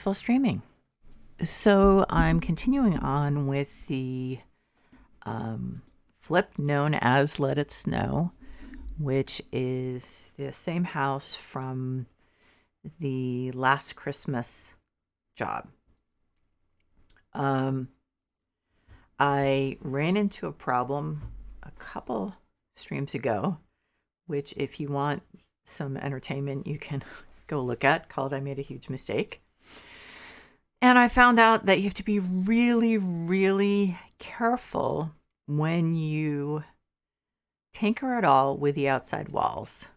Full streaming. So I'm continuing on with the flip known as Let It Snow, which is the same house from the last Christmas job. Um, I ran into a problem a couple streams ago, which, if you want some entertainment, you can go look at, called I Made a Huge Mistake. And I found out that you have to be really, really careful when you tinker at all with the outside walls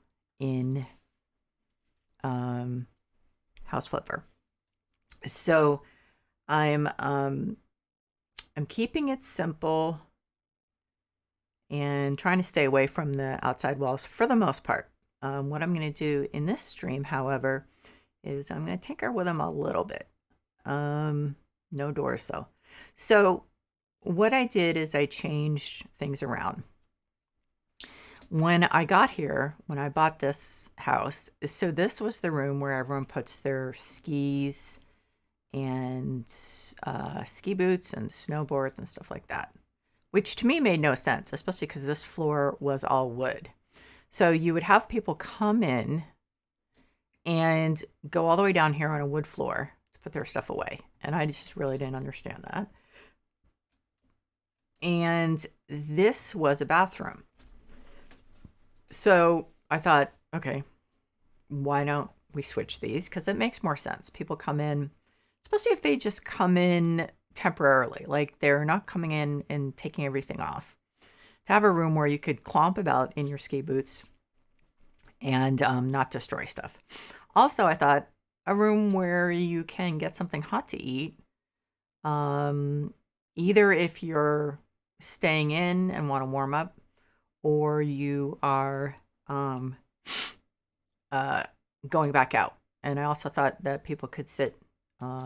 in House Flipper. So I'm keeping it simple and trying to stay away from the outside walls for the most part. What I'm going to do in this stream, however, is I'm going to tinker with them a little bit. No doors though. So what I did is I changed things around. When I got here, when I bought this house, so this was the room where everyone puts their skis and ski boots and snowboards and stuff like that, which to me made no sense, especially because this floor was all wood. So you would have people come in and go all the way down here on a wood floor to put their stuff away. And I just really didn't understand that. And this was a bathroom. So I thought, okay, why don't we switch these? Because it makes more sense. People come in, especially if they just come in temporarily, like they're not coming in and taking everything off. To have a room where you could clomp about in your ski boots and not destroy stuff. Also, I thought a room where you can get something hot to eat, either if you're staying in and want to warm up, or you are going back out. And I also thought that people could sit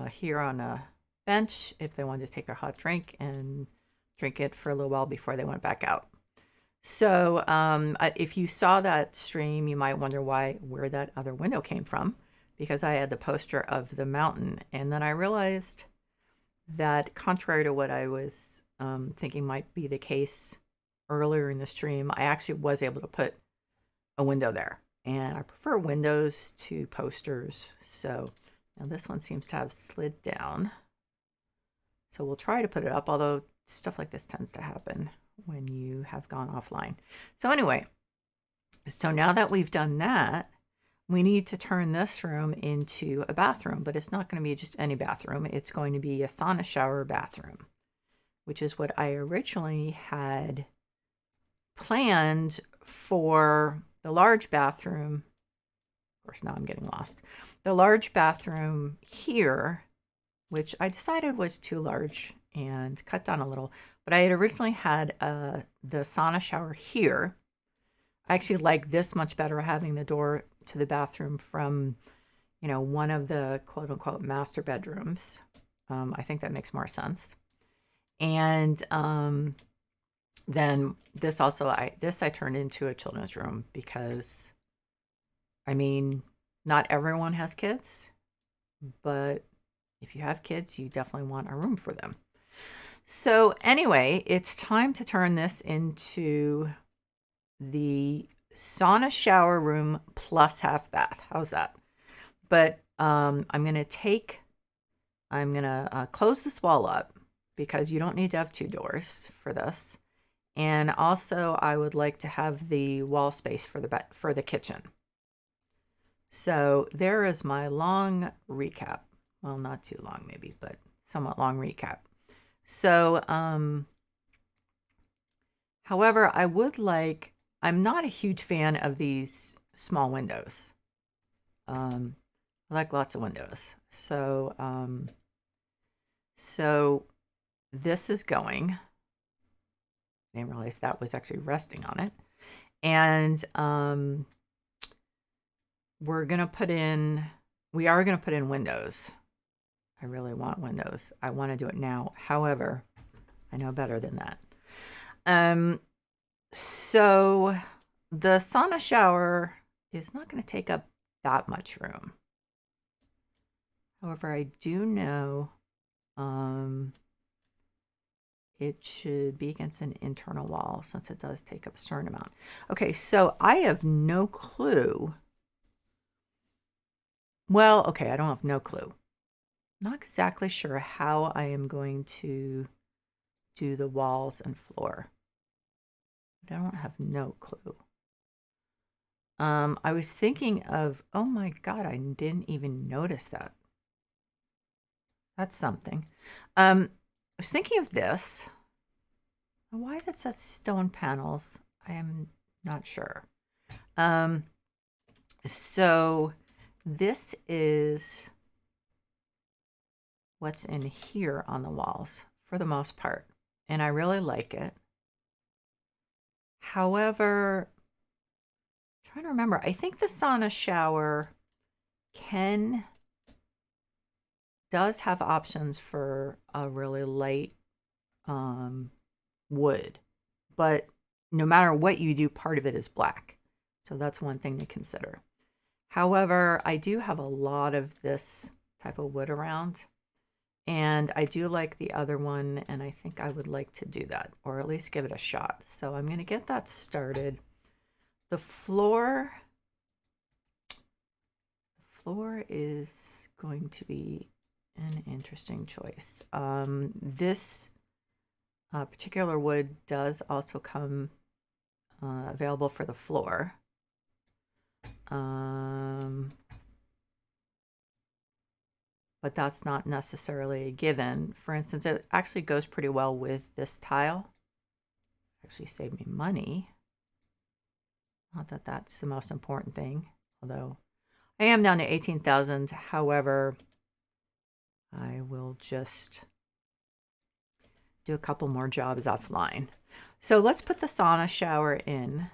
here on a bench if they wanted to take their hot drink and drink it for a little while before they went back out. So if you saw that stream, you might wonder where that other window came from, because I had the poster of the mountain. And then I realized that, contrary to what I was thinking might be the case earlier in the stream, I actually was able to put a window there. And I prefer windows to posters. So now this one seems to have slid down. So we'll try to put it up, although stuff like this tends to happen when you have gone offline. So anyway, so now that we've done that, we need to turn this room into a bathroom, but it's not going to be just any bathroom. It's going to be a sauna shower bathroom, which is what I originally had planned for the large bathroom. Of course, now I'm getting lost. The large bathroom here, which I decided was too large and cut down a little, but I had originally had the sauna shower here. I actually like this much better, having the door to the bathroom from, one of the quote unquote master bedrooms. I think that makes more sense. And then this also, I turned into a children's room because, not everyone has kids, but if you have kids, you definitely want a room for them. So anyway, it's time to turn this into the sauna shower room plus half bath. How's that? But I'm going to close this wall up because you don't need to have two doors for this. And also I would like to have the wall space for the kitchen. So there is my long recap. Well, not too long maybe, but somewhat long recap. So, however, I'm not a huge fan of these small windows. I like lots of windows. So, this is going. I didn't realize that was actually resting on it. And we are going to put in windows. I really want windows. I want to do it now. However, I know better than that. So the sauna shower is not going to take up that much room. However, I do know it should be against an internal wall since it does take up a certain amount. Okay, so I have no clue. Well, okay, I don't have no clue. Not exactly sure how I am going to do the walls and floor. I don't have no clue. I was thinking of, oh my God, I didn't even notice that. That's something. I was thinking of this. Why that says stone panels, I am not sure. So this is what's in here on the walls for the most part, and I really like it. However, I'm trying to remember, I think the sauna shower does have options for a really light wood, but no matter what you do, part of it is black. So that's one thing to consider. However, I do have a lot of this type of wood around, and I do like the other one, and I think I would like to do that, or at least give it a shot. So I'm going to get that started. The floor is going to be an interesting choice. This particular wood does also come available for the floor. But that's not necessarily a given. For instance, it actually goes pretty well with this tile. Actually saved me money. Not that that's the most important thing, although I am down to 18,000. However, I will just do a couple more jobs offline. So let's put the sauna shower in.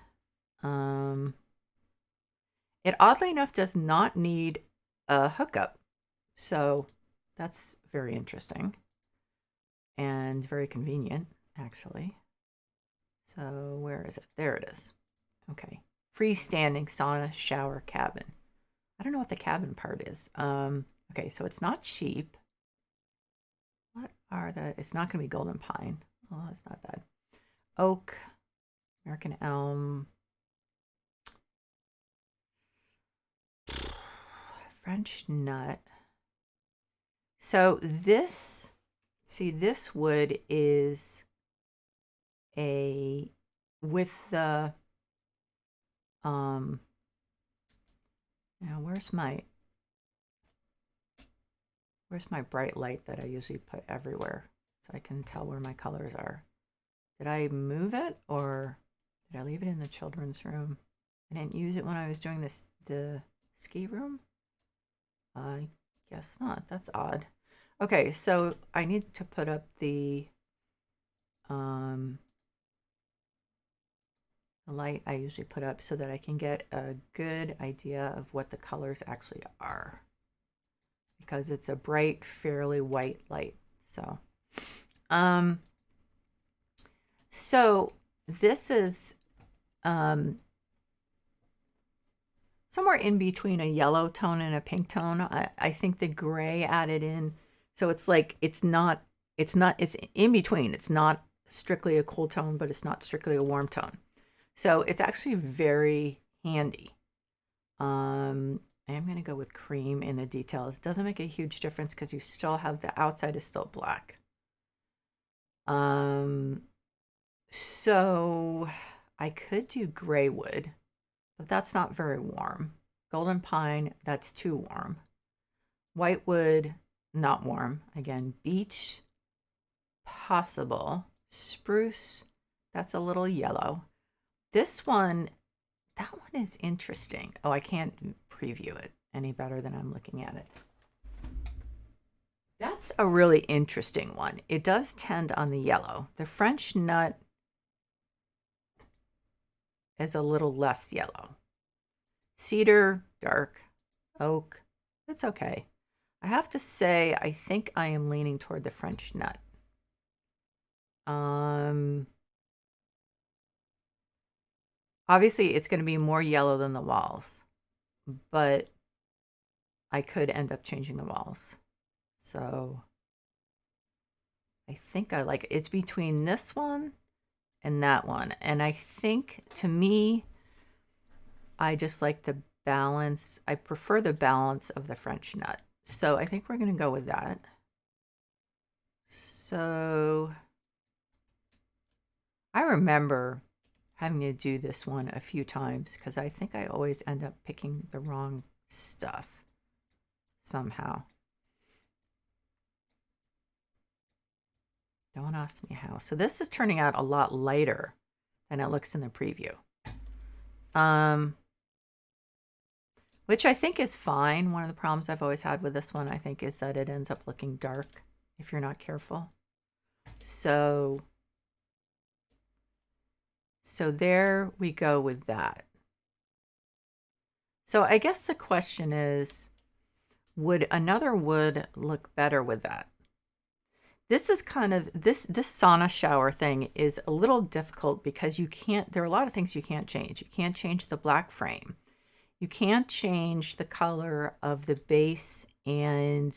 It oddly enough does not need a hookup. So that's very interesting and very convenient, actually. So where is it? There it is. Okay. Freestanding sauna shower cabin. I don't know what the cabin part is. Okay, so it's not cheap. What are it's not going to be golden pine. Oh, that's not bad. Oak, American elm, French nut. So this wood is with the, now where's my bright light that I usually put everywhere so I can tell where my colors are? Did I move it or did I leave it in the children's room? I didn't use it when I was doing the ski room? I guess not. That's odd. Okay, so I need to put up the light I usually put up so that I can get a good idea of what the colors actually are, because it's a bright, fairly white light. So this is somewhere in between a yellow tone and a pink tone. I think the gray added in, so it's like it's in between. It's not strictly a cool tone, but it's not strictly a warm tone. So it's actually very handy. I am going to go with cream in the details. It doesn't make a huge difference because you still have the outside is still black. So I could do gray wood, but that's not very warm. Golden pine, that's too warm. White wood, not warm. Again, beech, possible. Spruce, that's a little yellow. This one, that one is interesting. Oh, I can't preview it any better than I'm looking at it. That's a really interesting one. It does tend on the yellow. The French nut is a little less yellow. Cedar, dark. Oak, it's okay. I have to say, I think I am leaning toward the French nut. Obviously, it's going to be more yellow than the walls, but I could end up changing the walls. So I think I like it. It's between this one and that one. And I think, to me, I just like the balance. I prefer the balance of the French nut. So I think we're going to go with that. So I remember having to do this one a few times because I think I always end up picking the wrong stuff somehow. Don't ask me how. So this is turning out a lot lighter than it looks in the preview. Which I think is fine. One of the problems I've always had with this one, I think, is that it ends up looking dark if you're not careful. So there we go with that. So I guess the question is, would another wood look better with that? This is kind of, this sauna shower thing is a little difficult because you can't, there are a lot of things you can't change. You can't change the black frame. You can't change the color of the base and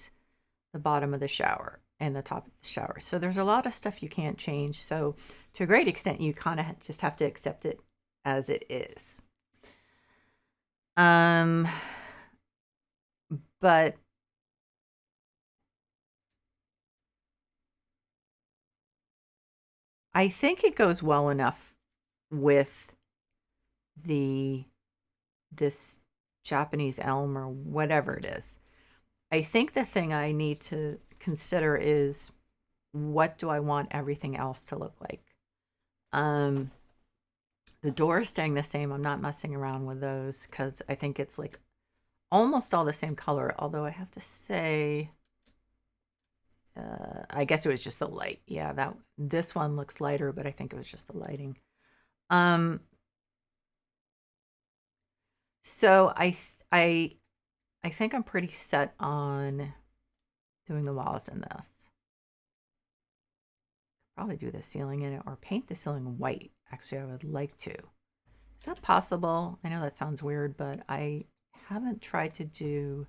the bottom of the shower and the top of the shower. So there's a lot of stuff you can't change. So to a great extent, you kind of just have to accept it as it is. But I think it goes well enough with this Japanese elm or whatever it is. I think the thing I need to consider is, what do I want everything else to look like? The door is staying the same. I'm not messing around with those because I think it's like almost all the same color. Although I have to say, I guess it was just the light. Yeah, this one looks lighter, but I think it was just the lighting. So I think I'm pretty set on doing the walls in this. Probably do the ceiling in it or paint the ceiling white. Actually, I would like to. Is that possible? I know that sounds weird, but I haven't tried to do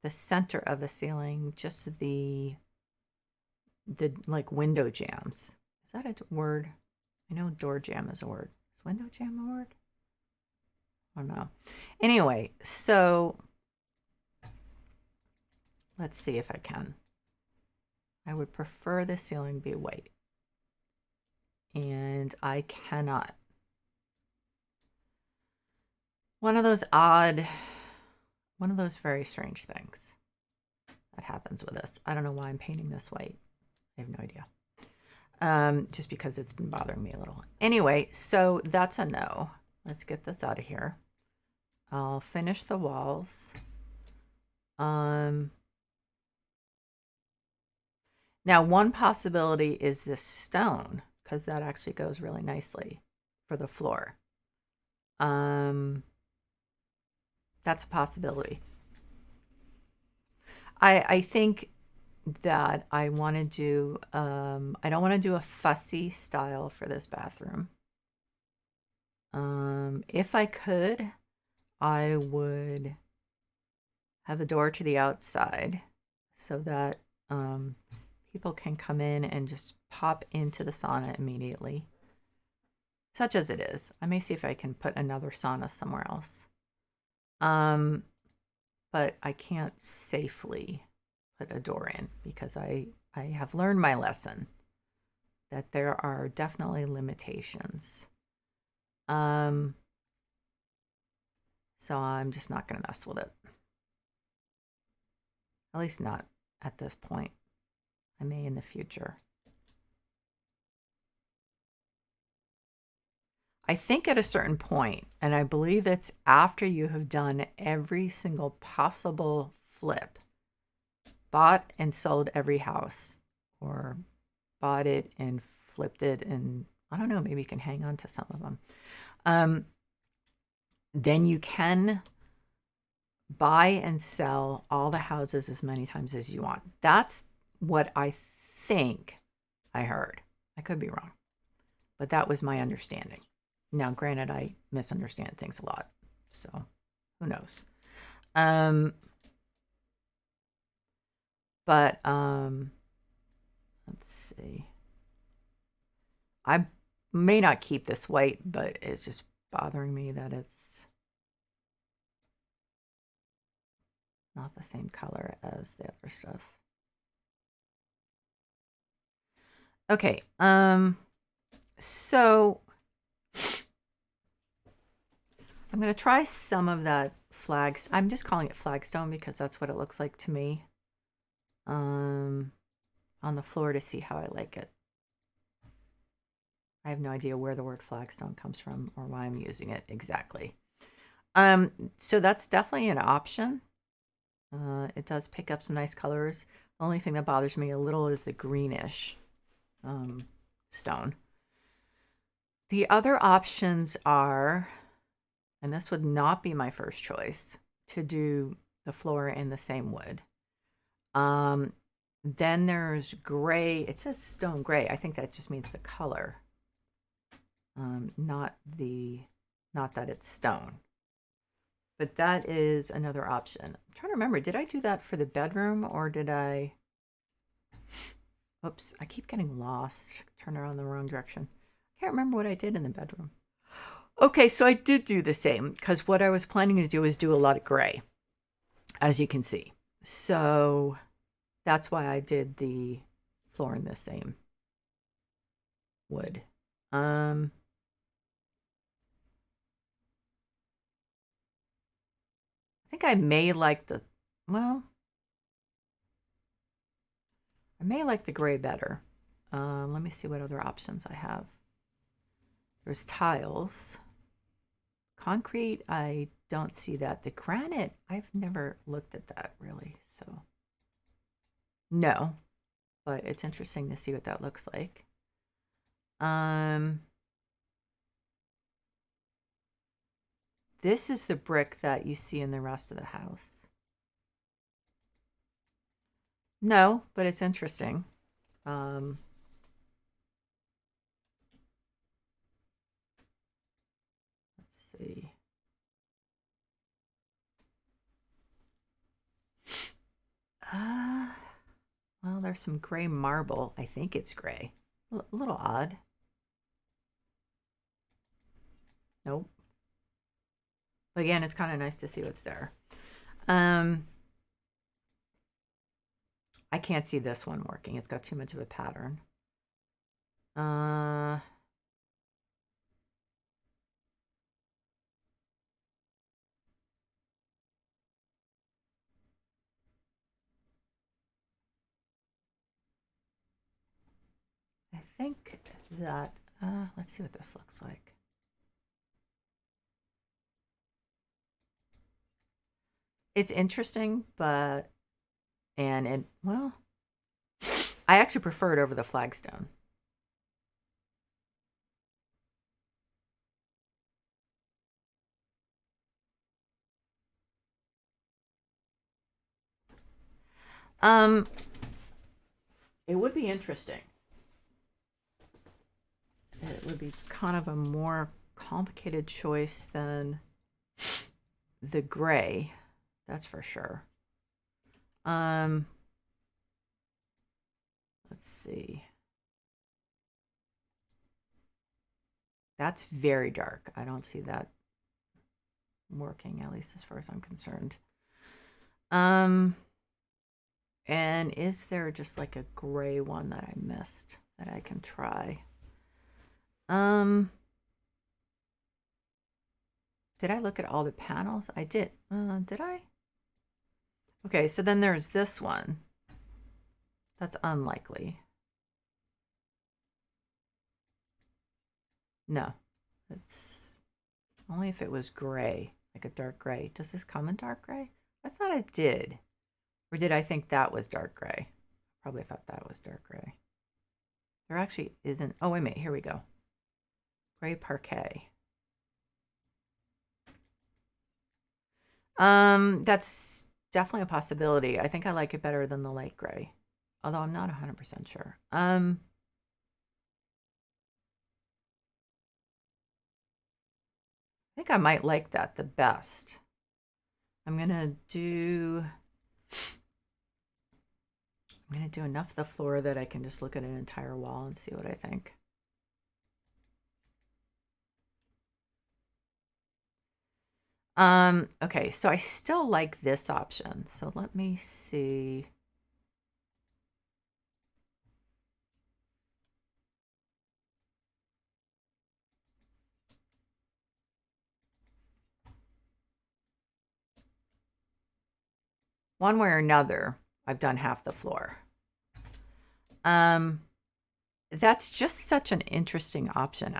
the center of the ceiling, just the like window jams. Is that a word? I know door jam is a word. Is window jam a word? I don't know. Anyway, so let's see if I can. I would prefer the ceiling be white. And I cannot. One of those very strange things that happens with this. I don't know why I'm painting this white. I have no idea. Just because it's been bothering me a little. Anyway, so that's a no. Let's get this out of here. I'll finish the walls. Now, one possibility is this stone, because that actually goes really nicely for the floor. That's a possibility. I think that I want to do, I don't want to do a fussy style for this bathroom. If I could, I would have the door to the outside so that people can come in and just pop into the sauna immediately, such as it is. I may see if I can put another sauna somewhere else. But I can't safely put a door in because I have learned my lesson that there are definitely limitations. So I'm just not going to mess with it. At least not at this point. I may in the future. I think at a certain point, and I believe it's after you have done every single possible flip, bought and sold every house, or bought it and flipped it, and I don't know, maybe you can hang on to some of them. Then you can buy and sell all the houses as many times as you want. That's what I think I heard. I could be wrong, but that was my understanding. Now, granted, I misunderstand things a lot, so who knows? But let's see. I may not keep this white, but it's just bothering me that it's not the same color as the other stuff. Okay, so I'm going to try some of that flags. I'm just calling it flagstone because that's what it looks like to me. On the floor to see how I like it. I have no idea where the word flagstone comes from or why I'm using it exactly. So that's definitely an option. It does pick up some nice colors. The only thing that bothers me a little is the greenish stone. The other options are, and this would not be my first choice, to do the floor in the same wood. Then there's gray. It says stone gray. I think that just means the color, not that it's stone. But that is another option. I'm trying to remember, did I do that for the bedroom or did I? Oops, I keep getting lost. Turn around the wrong direction. I can't remember what I did in the bedroom. Okay, so I did do the same because what I was planning to do is do a lot of gray, as you can see. So that's why I did the floor in the same wood. I think I may like the, well, I may like the gray better. Let me see what other options I have. There's tiles. Concrete, I don't see that. The granite, I've never looked at that really, so no, but it's interesting to see what that looks like. This is the brick that you see in the rest of the house. No, but it's interesting. Let's see. Well, there's some gray marble. I think it's gray. A little odd. Nope. But again, it's kind of nice to see what's there. I can't see this one working. It's got too much of a pattern. I think that, let's see what this looks like. It's interesting, but, well, I actually prefer it over the flagstone. It would be interesting. It would be kind of a more complicated choice than the gray, that's for sure. Let's see. That's very dark. I don't see that working, at least as far as I'm concerned. And is there just like a gray one that I missed that I can try? Did I look at all the panels? I did. Did I? Okay, so then there's this one. That's unlikely. No, it's only if it was gray, like a dark gray. Does this come in dark gray? I thought it did. Or did I think that was dark gray? Probably thought that was dark gray. There actually isn't. Oh, wait a minute. Here we go. Gray parquet. That's definitely a possibility. I think I like it better than the light gray, although I'm not 100% sure. I think I might like that the best. I'm gonna do I'm going to do enough of the floor that I can just look at an entire wall and see what I think. Okay, so I still like this option. So let me see. One way or another, I've done half the floor. That's just such an interesting option.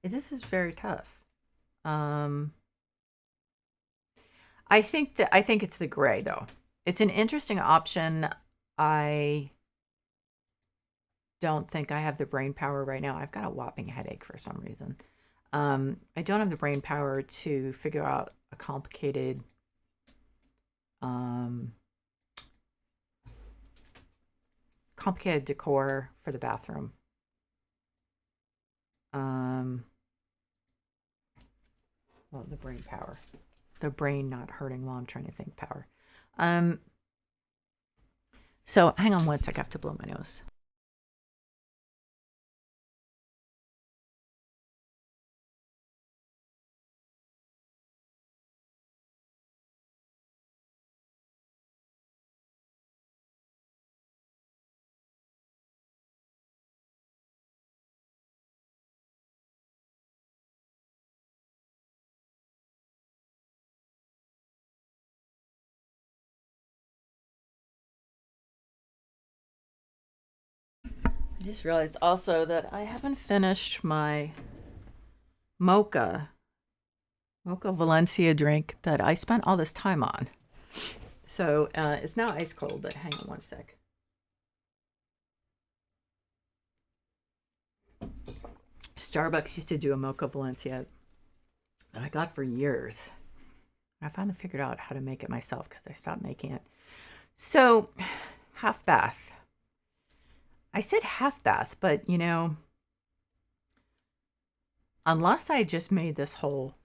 This is very tough. I think it's the gray though. It's an interesting option. I don't think I have the brain power right now. I've got a whopping headache for some reason. I don't have the brain power to figure out a complicated decor for the bathroom. Well, the brain power. The brain not hurting while I'm trying to think power. So hang on one sec, I have to blow my nose. I just realized also that I haven't finished my mocha Valencia drink that I spent all this time on. So it's now ice cold, but hang on one sec. Starbucks used to do a mocha Valencia that I got for years. I finally figured out how to make it myself because I stopped making it. So, half bath. I said half bath, but you know, unless I just made this whole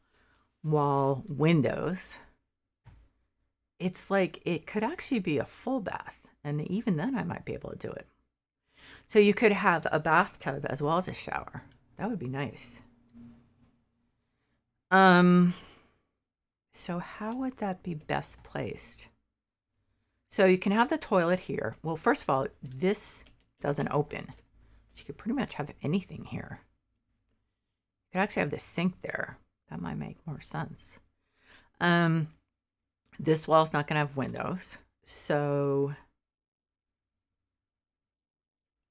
wall windows, it's like it could actually be a full bath. And even then, I might be able to do it. So, you could have a bathtub as well as a shower. That would be nice. So how would that be best placed? So you can have the toilet here. Well, first of all, this doesn't open. So you could pretty much have anything here. You could actually have the sink there. That might make more sense. This wall's not going to have windows. So,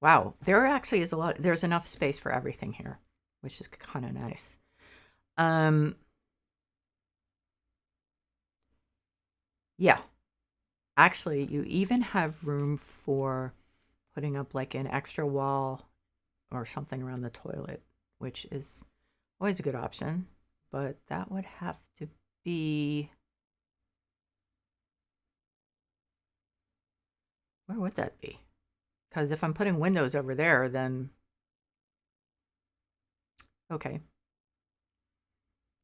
wow, there actually is there's enough space for everything here, which is kind of nice. Yeah, actually, you even have room for putting up like an extra wall or something around the toilet, which is always a good option, but that would have to be, where would that be? Because if I'm putting windows over there, then okay,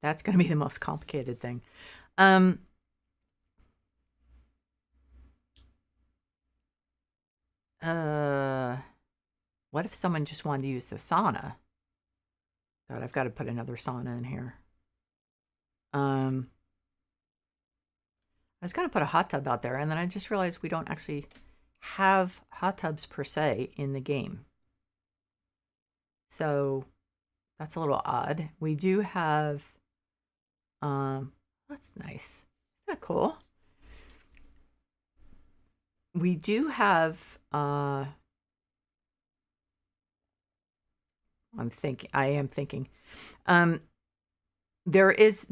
that's going to be the most complicated thing. What if someone just wanted to use the sauna? God, I've got to put another sauna in here. I was going to put a hot tub out there, and then I just realized we don't actually have hot tubs per se in the game. So that's a little odd. We do have, that's nice. Isn't that cool? We do have, I am thinking, there is,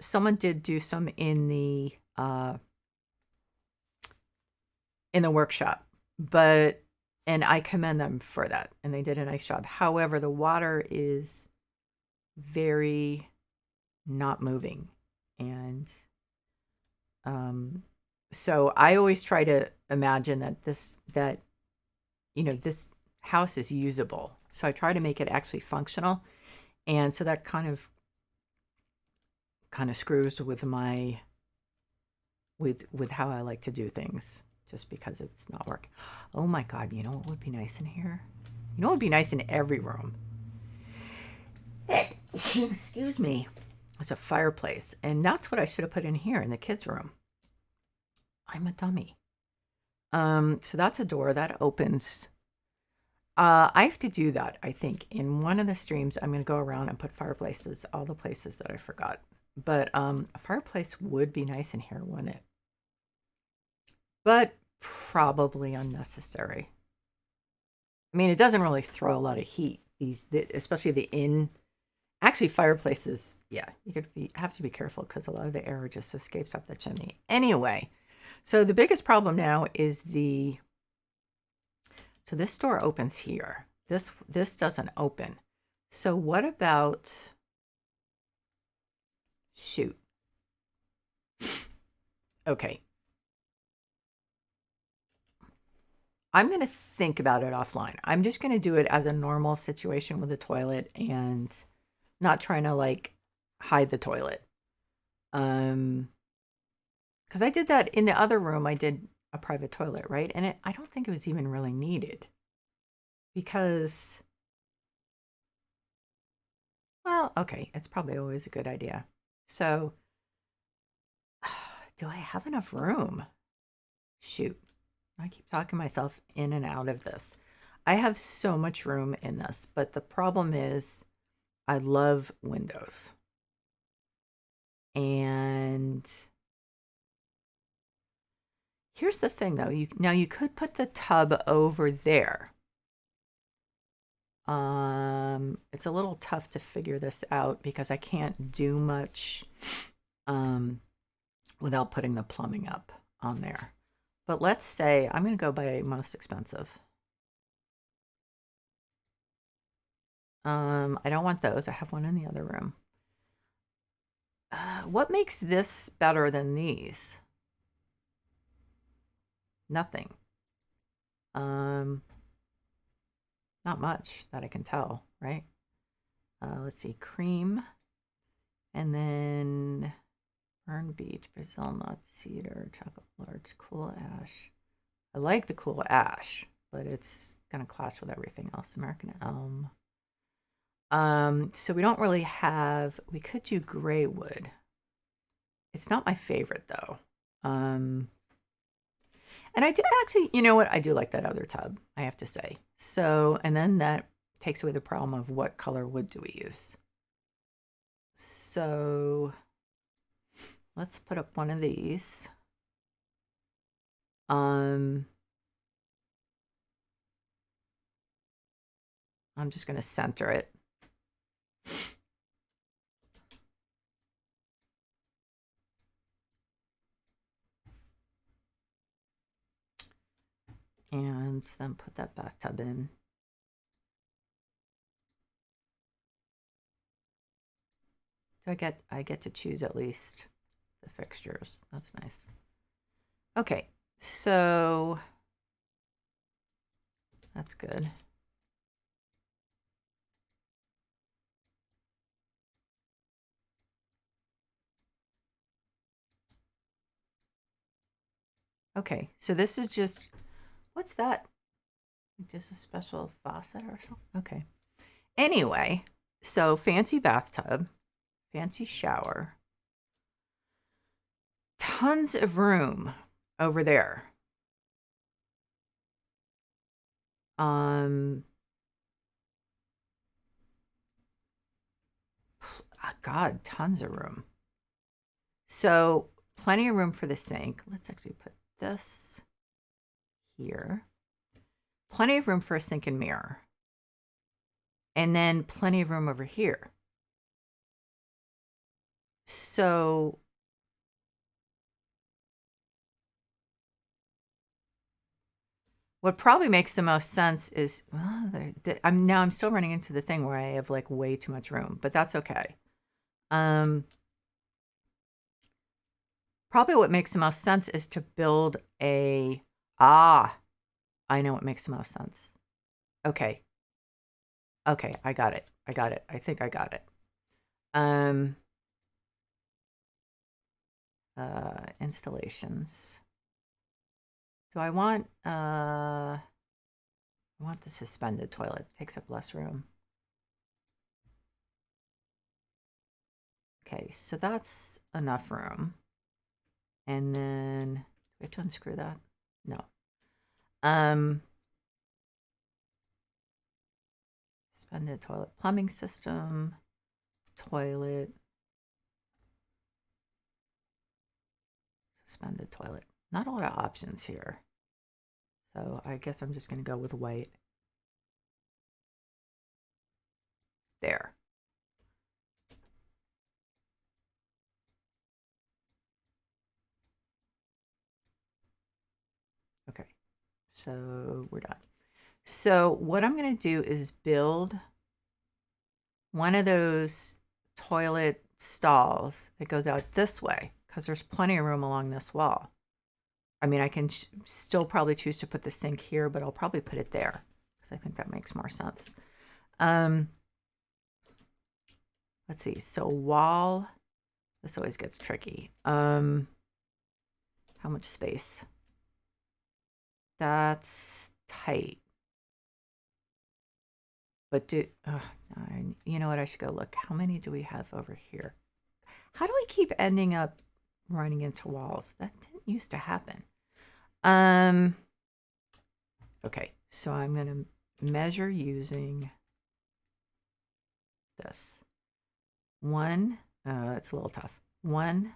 someone did do some in the workshop, and I commend them for that, and they did a nice job. However, the water is very not moving, and so I always try to imagine that this house is usable. So I try to make it actually functional, and so that kind of kind of screws with my with how I like to do things, just because it's not working. Oh my God, you know what would be nice in here? You know what would be nice in every room? Excuse me. It's a fireplace. And that's what I should have put in here in the kids' room. I'm a dummy. So that's a door that opens. I have to do that, I think. In one of the streams, I'm going to go around and put fireplaces, all the places that I forgot. But a fireplace would be nice in here, wouldn't it? But probably unnecessary. I mean, it doesn't really throw a lot of heat. Especially the in. Actually, fireplaces, yeah, you have to be careful because a lot of the air just escapes up the chimney. Anyway, so the biggest problem now is so this door opens here. This doesn't open. So what about, shoot. Okay. I'm going to think about it offline. I'm just going to do it as a normal situation with the toilet and not trying to like hide the toilet. Because I did that in the other room. I did a private toilet, right? And I don't think it was even really needed because, well, okay, it's probably always a good idea. So, do I have enough room? Shoot, I keep talking myself in and out of this. I have so much room in this, but the problem is I love windows. And here's the thing, though. Now you could put the tub over there. It's a little tough to figure this out because I can't do much without putting the plumbing up on there. But let's say I'm going to go by most expensive. I don't want those. I have one in the other room. What makes this better than these? Nothing. Not much that I can tell, right? Let's see, cream, and then Fern Beach, Brazil nut, cedar, chocolate large, cool ash. I like the cool ash, but it's gonna clash with everything else. American elm. So we don't really have. We could do gray wood. It's not my favorite though. And I do actually, you know what? I do like that other tub, I have to say. So, and then that takes away the problem of what color wood do we use. So let's put up one of these. I'm just going to center it. And then put that bathtub in. So I get to choose at least the fixtures. That's nice. Okay, so that's good. Okay, so this is just, what's that? Just a special faucet or something? Okay. Anyway, so fancy bathtub, fancy shower, tons of room over there. God, tons of room. So plenty of room for the sink. Let's actually put this here. Plenty of room for a sink and mirror. And then plenty of room over here. So what probably makes the most sense is, well, I'm still running into the thing where I have like way too much room, but that's okay. Probably what makes the most sense is to build I know what makes the most sense. Okay, I got it. I think I got it. Installations. Do I want the suspended toilet? It takes up less room. Okay, so that's enough room. And then, do we have to unscrew that? No. Suspended toilet plumbing system, toilet, suspended toilet. Not a lot of options here. So I guess I'm just going to go with white. There. Okay, so we're done. So what I'm going to do is build one of those toilet stalls that goes out this way, because there's plenty of room along this wall. I mean, I can still probably choose to put the sink here, but I'll probably put it there because I think that makes more sense. Let's see. So wall, this always gets tricky. How much space? That's tight. But you know what? I should go look. How many do we have over here? How do we keep ending up running into walls? That didn't used to happen. Okay, so I'm going to measure using this. One, it's a little tough. 1,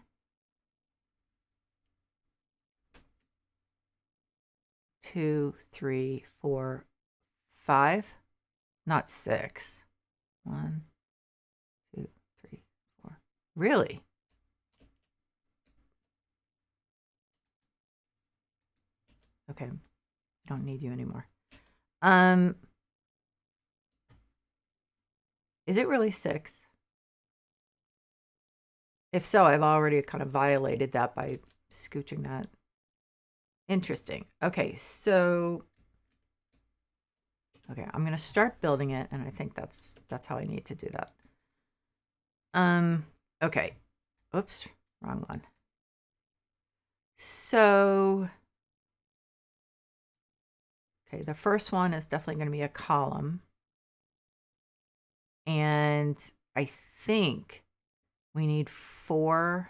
2, 3, 4, 5, not 6. 1, 2, 3, 4. Really? Okay, don't need you anymore. Is it really 6? If so, I've already kind of violated that by scooching that. Interesting. Okay, so I'm going to start building it, and I think that's how I need to do that. Okay. Oops, wrong one. So, okay, the first one is definitely going to be a column. And I think we need 4.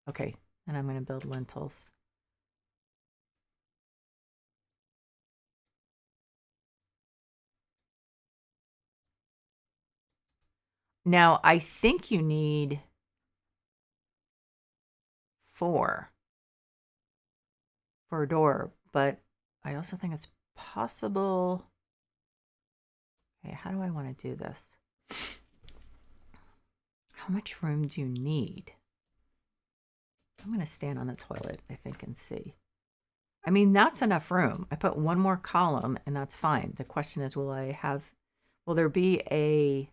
Okay, and I'm going to build lintels. Now, I think you need 4 for a door, but I also think it's possible. Okay, how do I want to do this? How much room do you need? I'm going to stand on the toilet, I think, and see. I mean, that's enough room. I put one more column, and that's fine. The question is, will there be a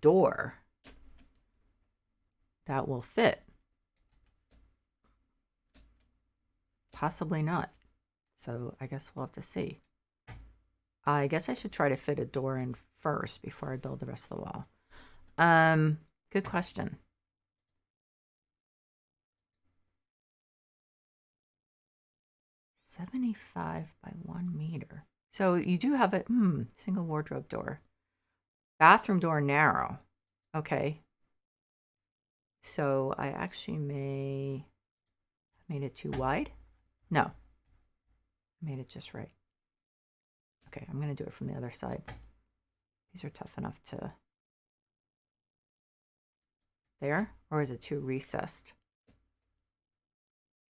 door that will fit? Possibly not. So I guess we'll have to see. I guess I should try to fit a door in first before I build the rest of the wall. Good question. $75 by 1 meter. So you do have a single wardrobe door. Bathroom door narrow. Okay. So I actually made it too wide. No, I made it just right. Okay, I'm going to do it from the other side. These are tough enough to... There? Or is it too recessed?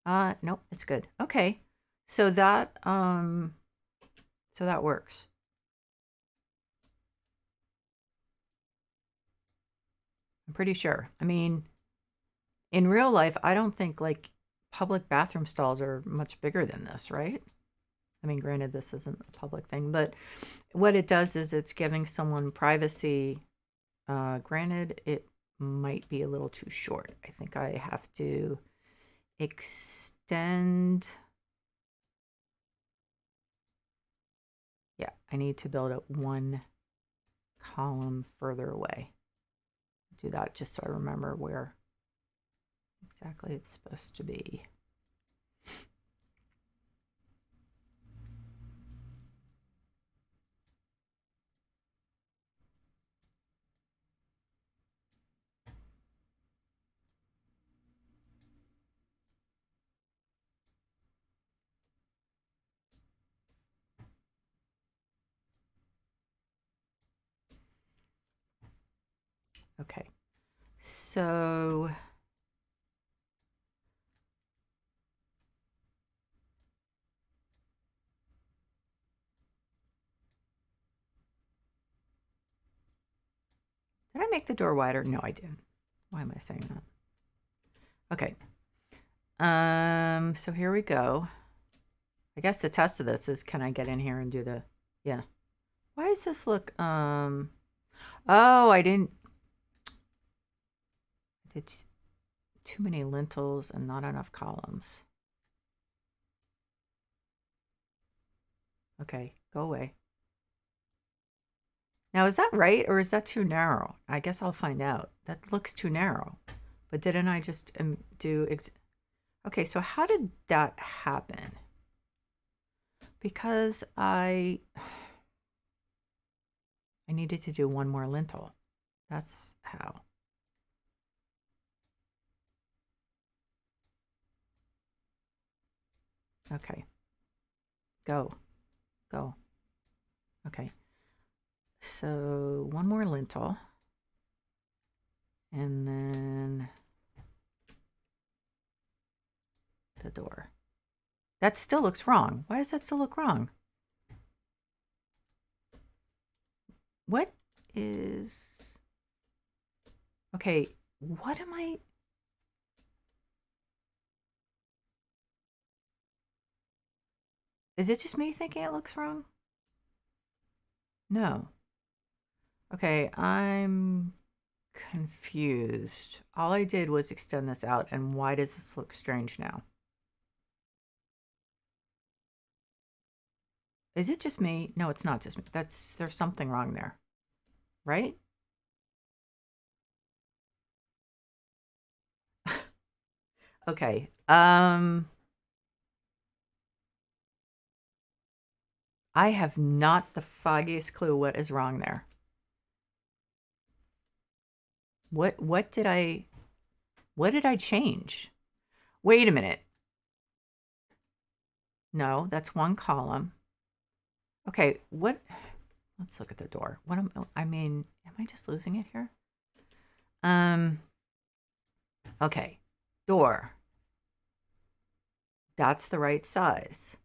Nope, it's good. Okay. So that works. I'm pretty sure. I mean, in real life, I don't think like public bathroom stalls are much bigger than this, right? I mean, granted, this isn't a public thing, but what it does is it's giving someone privacy. Granted, it might be a little too short. I think I have to extend. Yeah, I need to build up 1 column further away. do that just so I remember where exactly it's supposed to be. Okay, so did I make the door wider? No, I didn't. Why am I saying that? Okay. So here we go. I guess the test of this is, can I get in here and do the, yeah. Why does this look, oh, I did too many lintels and not enough columns. Okay, go away. Now, is that right or is that too narrow? I guess I'll find out. That looks too narrow. But didn't I just do... Okay, so how did that happen? Because I needed to do one more lintel. That's how. Okay. Go. Okay. So one more lintel. And then the door. That still looks wrong. Why does that still look wrong? What is... Okay, what am I... Is it just me thinking it looks wrong? No. Okay, I'm confused. All I did was extend this out, and why does this look strange now? Is it just me? No, it's not just me. There's something wrong there, right? Okay. I have not the foggiest clue what is wrong there. What did I change? Wait a minute. No, that's one column. Okay, what? Let's look at the door. I mean, am I just losing it here? Okay, door. That's the right size.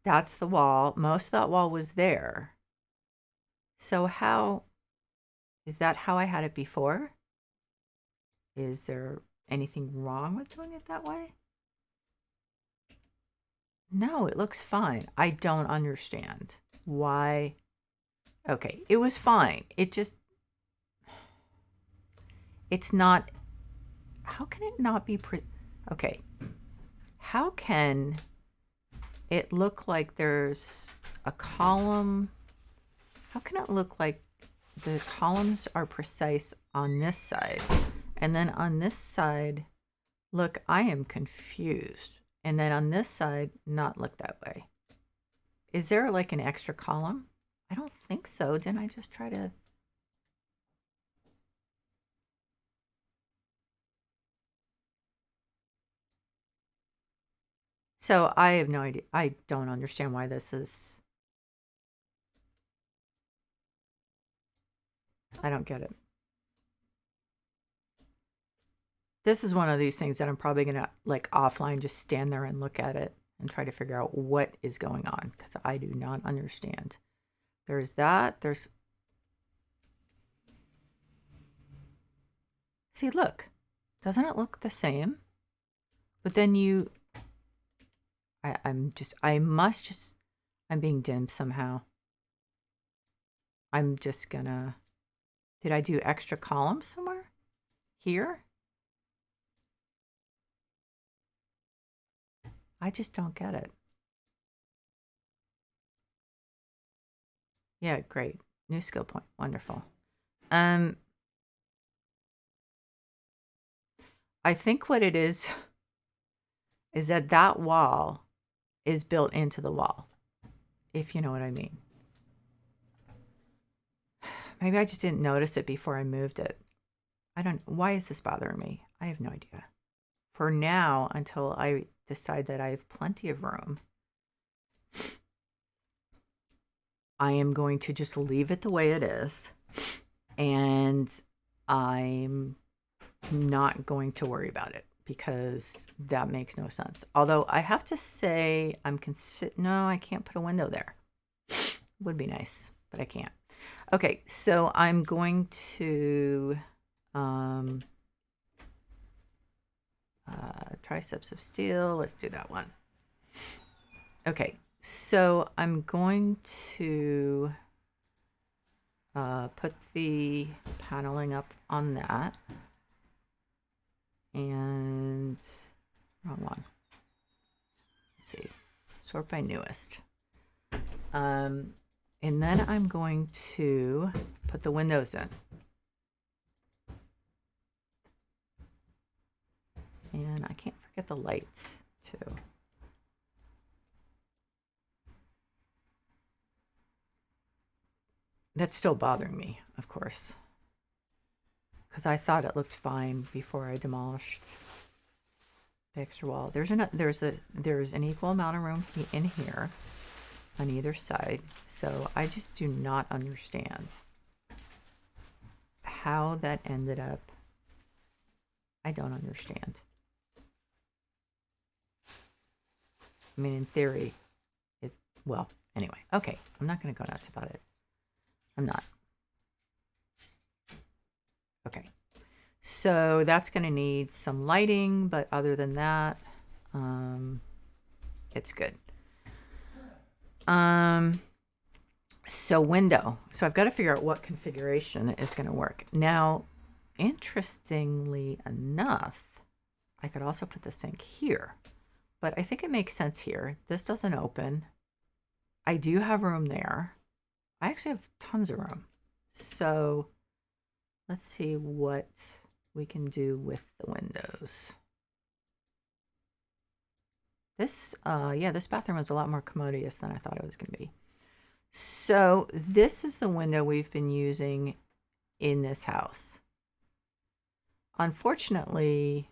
That's the wall. Most of that wall was there. So how, is that how I had it before? Is there anything wrong with doing it that way? No, it looks fine. I don't understand why. Okay, it was fine. It's not, how can it not be, okay. How can it look like there's a column? How can it look like the columns are precise on this side? And then on this side, look, I am confused. And then on this side, not look that way. Is there like an extra column? I don't think so. Didn't I just try to... So I have no idea. I don't understand why this is... I don't get it. This is one of these things that I'm probably going to, like, offline, just stand there and look at it and try to figure out what is going on, because I do not understand. There's that. There's... See, look. Doesn't it look the same? But then you... I'm being dim somehow. I'm just gonna... Did I do extra columns somewhere? Here? I just don't get it. Yeah, great. New skill point. Wonderful. I think what it is that that wall is built into the wall, if you know what I mean. Maybe I just didn't notice it before I moved it. I don't, why is this bothering me? I have no idea. For now, until I decide that I have plenty of room, I am going to just leave it the way it is. And I'm not going to worry about it because that makes no sense. Although I have to say, no, I can't put a window there. Would be nice, but I can't. Okay, so I'm going to triceps of steel. Let's do that one. Okay, so I'm going to put the paneling up on that. And wrong one. Let's see. Sort by newest. And then I'm going to put the windows in. And I can't forget the lights too. That's still bothering me, of course, because I thought it looked fine before I demolished the extra wall. There's an equal amount of room in here on either side, so I just do not understand how that ended up. I don't understand. I mean, in theory, well, anyway, okay, I'm not going to go nuts about it. I'm not. Okay, so that's going to need some lighting, but other than that, it's good. So window. So I've got to figure out what configuration is going to work. Now, interestingly enough, I could also put the sink here, but I think it makes sense here. This doesn't open. I do have room there. I actually have tons of room. So let's see what we can do with the windows. This, this bathroom is a lot more commodious than I thought it was going to be. So this is the window we've been using in this house. Unfortunately,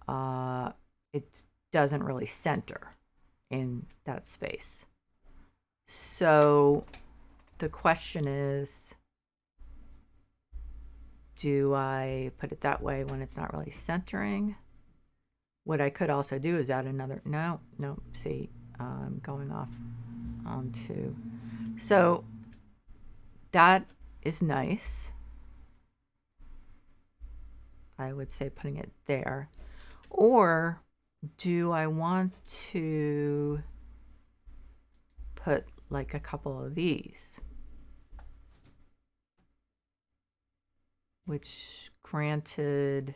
it doesn't really center in that space. So the question is, do I put it that way when it's not really centering? What I could also do is add another, no, see, I'm going off onto, so that is nice. I would say putting it there. Or do I want to put like a couple of these? Which granted,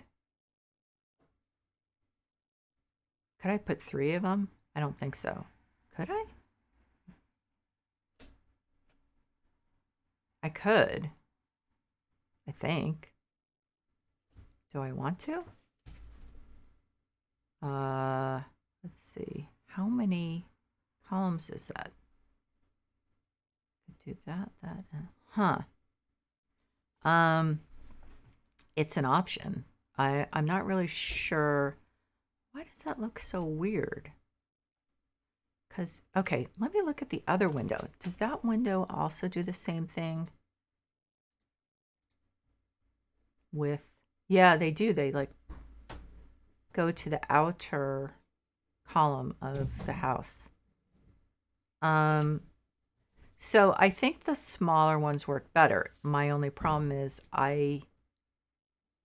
could I put 3 of them? I don't think so. Could I? I could. I think. Do I want to? Let's see. How many columns is that? Could do that, it's an option. I'm not really sure. Why does that look so weird? Because, okay, let me look at the other window. Does that window also do the same thing? With, yeah, they do. They like go to the outer column of the house. So I think the smaller ones work better. My only problem is I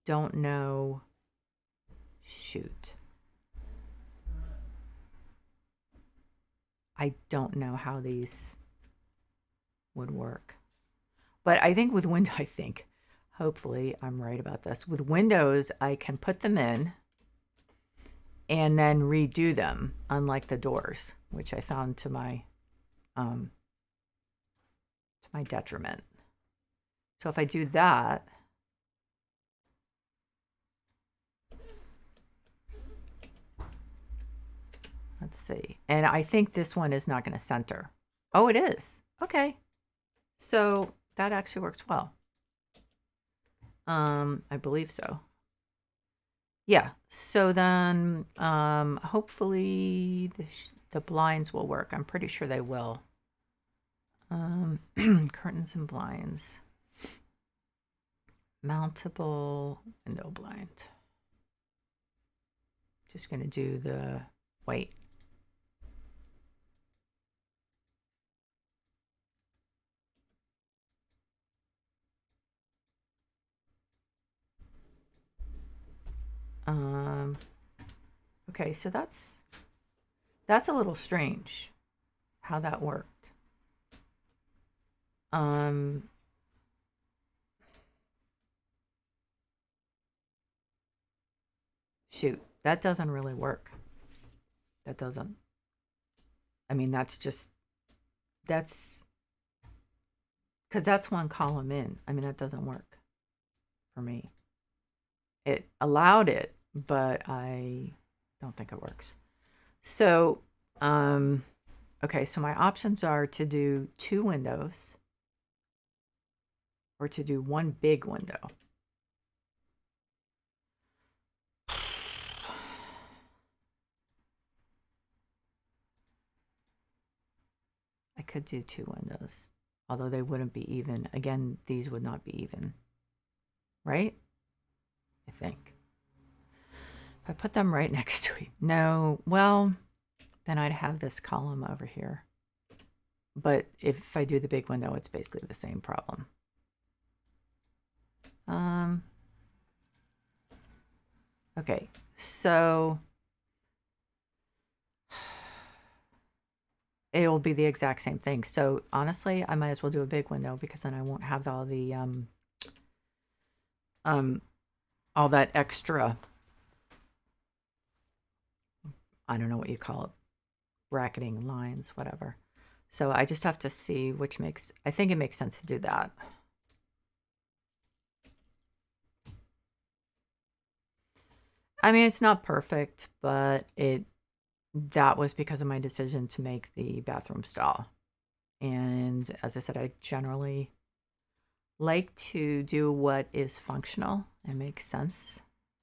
don't know. Shoot. I don't know how these would work. But I think with window, hopefully I'm right about this. With windows, I can put them in and then redo them, unlike the doors, which I found to my to my detriment. So if I do that, let's see. And I think this one is not going to center. Oh, it is. Okay. So that actually works well. I believe so. Yeah. So then hopefully the blinds will work. I'm pretty sure they will. Curtains and blinds. Mountable window blind. Just going to do the white. Okay, so that's a little strange how that worked. Shoot, that doesn't really work. That doesn't. I mean, that's because that's one column in. I mean, that doesn't work for me. It allowed it, but I don't think it works. So, okay, so my options are to do 2 windows or to do 1 big window. I could do 2 windows, although they wouldn't be even. Again, these would not be even, right? I think. If I put them right next to it, no, well, then I'd have this column over here. But if I do the big window, it's basically the same problem. Okay, so it will be the exact same thing. So honestly, I might as well do a big window because then I won't have all the all that extra, I don't know what you call it, bracketing lines, whatever. So I just have to see which makes, I think it makes sense to do that. I mean, it's not perfect, but that was because of my decision to make the bathroom stall. And as I said, I generally like to do what is functional and makes sense.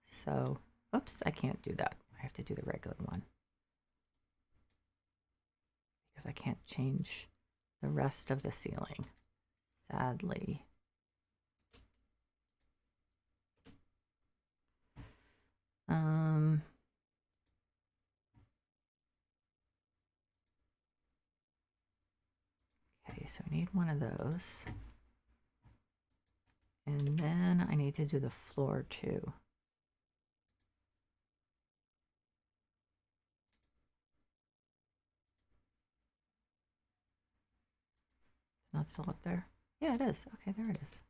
So, oops, I can't do that. I have to do the regular one because I can't change the rest of the ceiling, sadly. Okay, so I need one of those. And then I need to do the floor too. It's not still up there? Yeah, it is. Okay, there it is.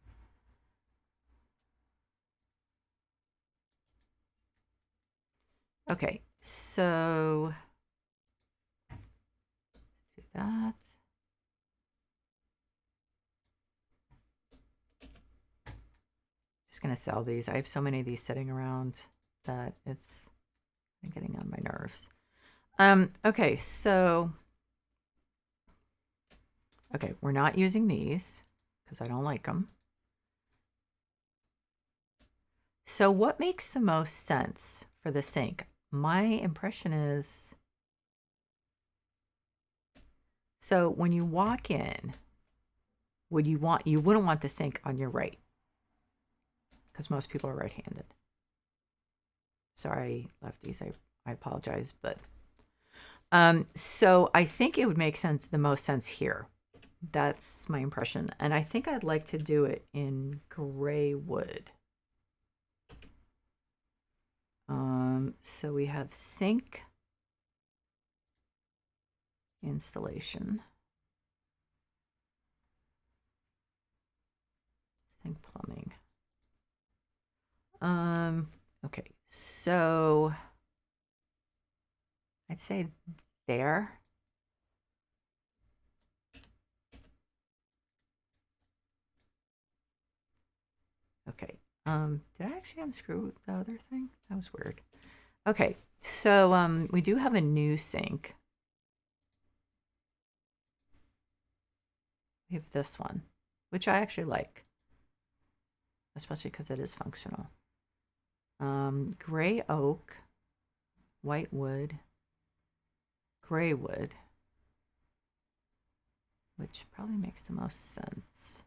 Okay, so do that. Just gonna sell these. I have so many of these sitting around that it's getting on my nerves. Okay, so okay, we're not using these because I don't like them. So what makes the most sense for the sink? My impression is, so when you walk in, you wouldn't want the sink on your right because most people are right-handed. Sorry, lefties, I apologize, but so I think it would make the most sense here. That's my impression. And I think I'd like to do it in gray wood. So we have sink installation. Sink plumbing. Okay, so I'd say there. Did I actually unscrew the other thing? That was weird. Okay, so we do have a new sink. We have this one, which I actually like, especially because it is functional. Gray oak, white wood, gray wood, which probably makes the most sense.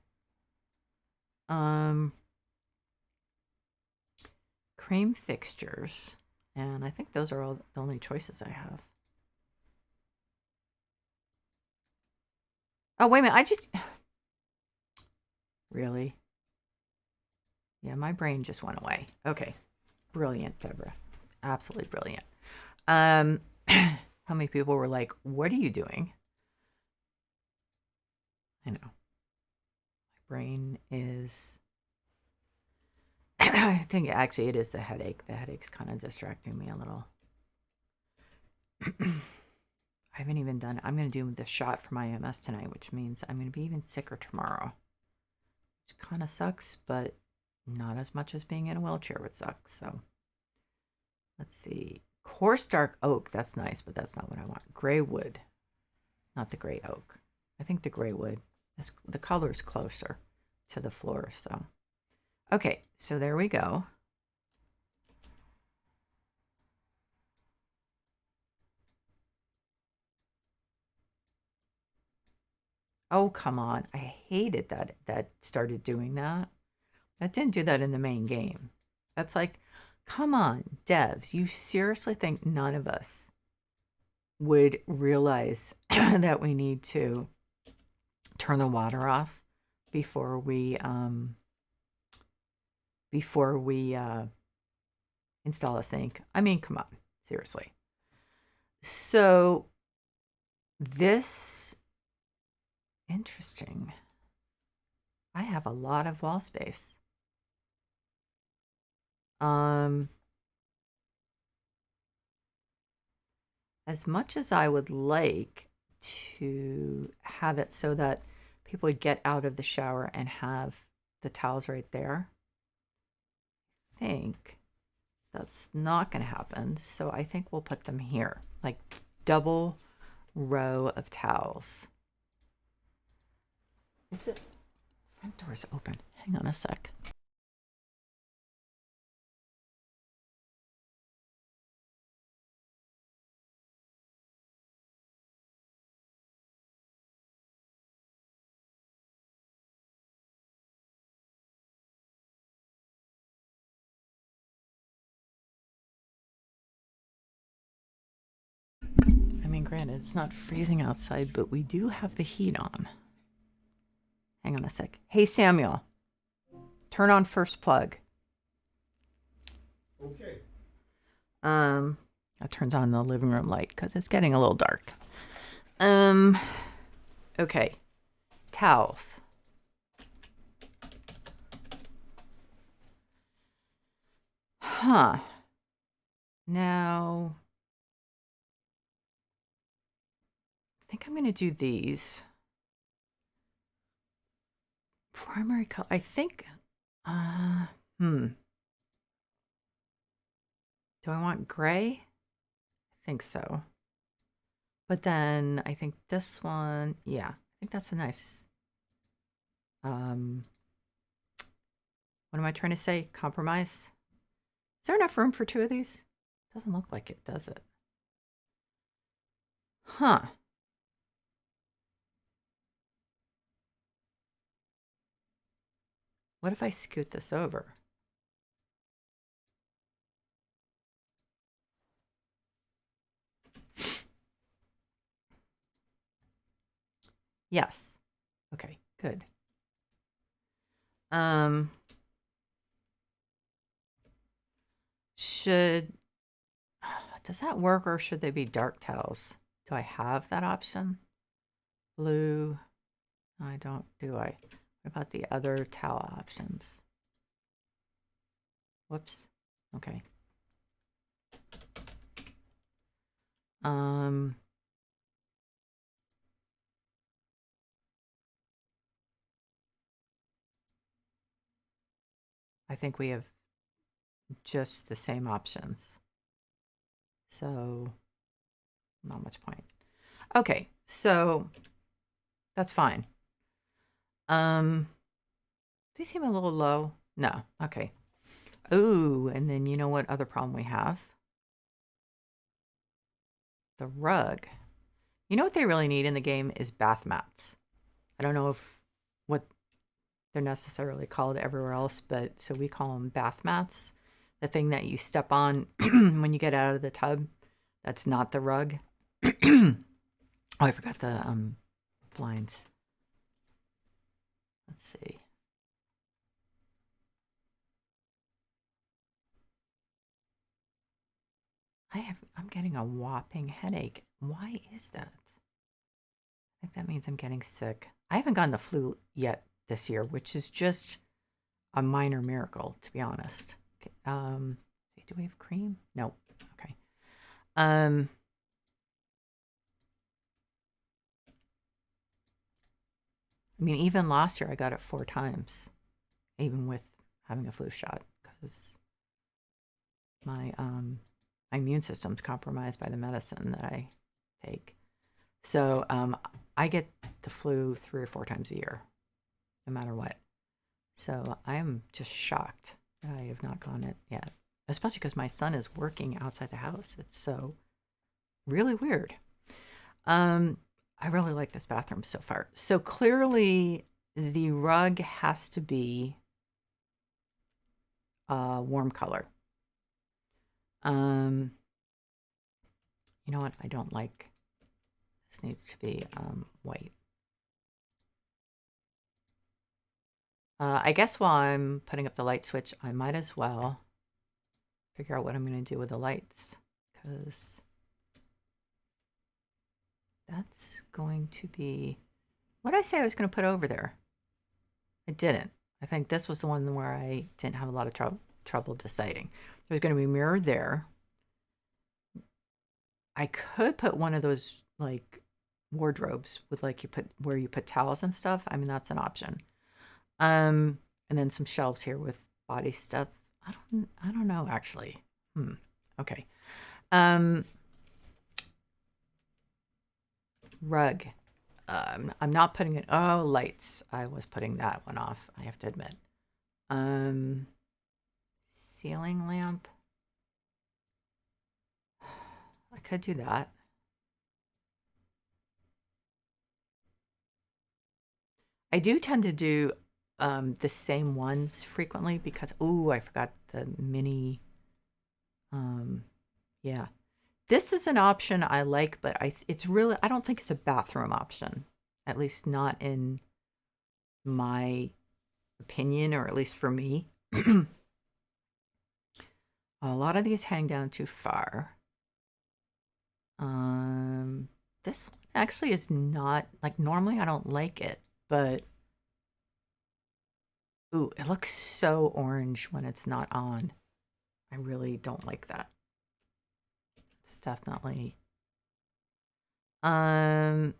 Cream fixtures, and I think those are all the only choices I have. Oh, wait a minute, I just... Really? Yeah, my brain just went away. Okay. Brilliant, Deborah. Absolutely brilliant. How many people were like, what are you doing? I know. My brain is... I think actually it is the headache. The headache's kind of distracting me a little. I haven't even done... I'm going to do the shot for my MS tonight, which means I'm going to be even sicker tomorrow. Which kind of sucks, but not as much as being in a wheelchair would suck. So let's see. Coarse dark oak. That's nice, but that's not what I want. Gray wood. Not the gray oak. I think the gray wood. The color is closer to the floor. So, okay. So there we go. Oh, come on. I hated that started doing that. That didn't do that in the main game. That's like, come on, devs. You seriously think none of us would realize that we need to turn the water off before we install a sink? I mean, come on, seriously. So this, interesting. I have a lot of wall space. As much as I would like to have it so that people would get out of the shower and have the towels right there, I think that's not going to happen. So I think we'll put them here, like double row of towels. Is it? Front door's open. Hang on a sec. I mean, granted, it's not freezing outside, but we do have the heat on. Hang on a sec. Hey, Samuel, turn on first plug. Okay. That turns on the living room light because it's getting a little dark. Okay. Towels. Huh. Now, I think I'm going to do these. Primary color. I think, do I want gray? I think so. But then I think this one, yeah, I think that's a nice, what am I trying to say? Compromise? Is there enough room for two of these? Doesn't look like it, does it? Huh. What if I scoot this over? Yes. Okay, good. Should, does that work or should they be dark towels? Do I have that option? Blue. No, I don't, do I? What about the other towel options? Whoops. Okay. Um, I think we have just the same options. So not much point. Okay, so that's fine. They seem a little low. No, okay. Ooh, and then you know what other problem we have? The rug. You know what they really need in the game is bath mats. I don't know if what they're necessarily called everywhere else, but so we call them bath mats. The thing that you step on when you get out of the tub. That's not the rug. Oh, I forgot the blinds. Let's see. I'm getting a whopping headache. Why is that? I think that means I'm getting sick. I haven't gotten the flu yet this year, which is just a minor miracle, to be honest. Okay, do we have cream? No. Okay. I mean, even last year I got it 4 times, even with having a flu shot, because my immune system's compromised by the medicine that I take. So I get the flu 3 or 4 times a year, no matter what. So I'm just shocked that I have not gotten it yet, especially because my son is working outside the house. It's so really weird. I really like this bathroom so far. So clearly the rug has to be a warm color. You know what? I don't like this. Needs to be white. I guess while I'm putting up the light switch, I might as well figure out what I'm going to do with the lights, because that's going to be... What did I say I was going to put over there? I didn't. I think this was the one where I didn't have a lot of trouble deciding. There's going to be a mirror there. I could put one of those like wardrobes with like where you put towels and stuff. I mean, that's an option. And then some shelves here with body stuff. I don't know actually. Okay. Rug. I'm not putting it. Oh, lights. I was putting that one off, I have to admit. Ceiling lamp. I could do that. I do tend to do the same ones frequently because, oh, I forgot the mini. Yeah. This is an option I like, but it's really, I don't think it's a bathroom option, at least not in my opinion, or at least for me. A lot of these hang down too far. This one actually is not, like, normally I don't like it, but ooh, it looks so orange when it's not on. I really don't like that. It's definitely and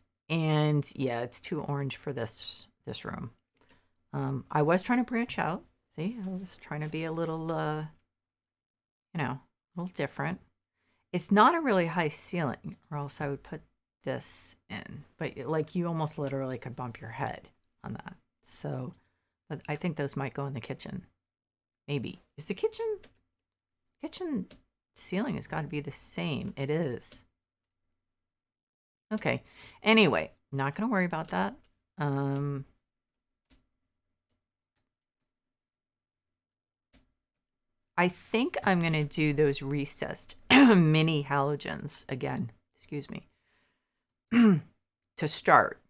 yeah, it's too orange for this room. I was trying to branch out. See, I was trying to be a little you know, a little different. It's not a really high ceiling, or else I would put this in. But like, you almost literally could bump your head on that. So, but I think those might go in the kitchen. Maybe. Is the kitchen ceiling has got to be the same. It is. Okay. Anyway, not going to worry about that. I think I'm going to do those recessed mini halogens again. Excuse me. To start,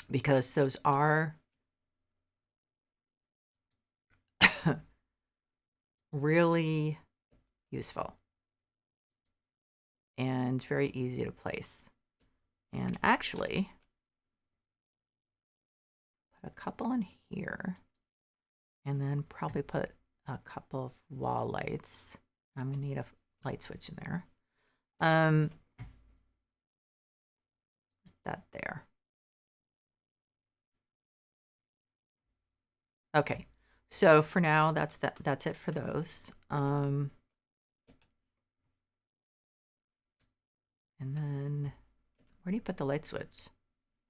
because those are really useful and very easy to place. And actually, put a couple in here, and then probably put a couple of wall lights. I'm gonna need a light switch in there. That there. Okay, So for now, that's it for those. And then where do you put the light switch?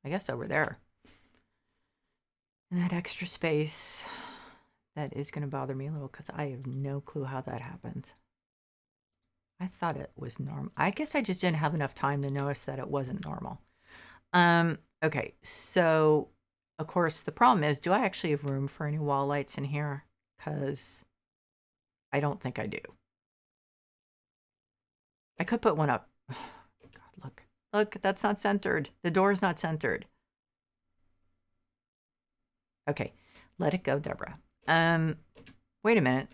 I guess over there. And that extra space, that is going to bother me a little because I have no clue how that happened. I thought it was normal. I guess I just didn't have enough time to notice that it wasn't normal. Okay, so of course the problem is, do I actually have room for any wall lights in here? Because I don't think I do. I could put one up. God, look, that's not centered. The door is not centered. Okay, let it go, Deborah. Wait a minute.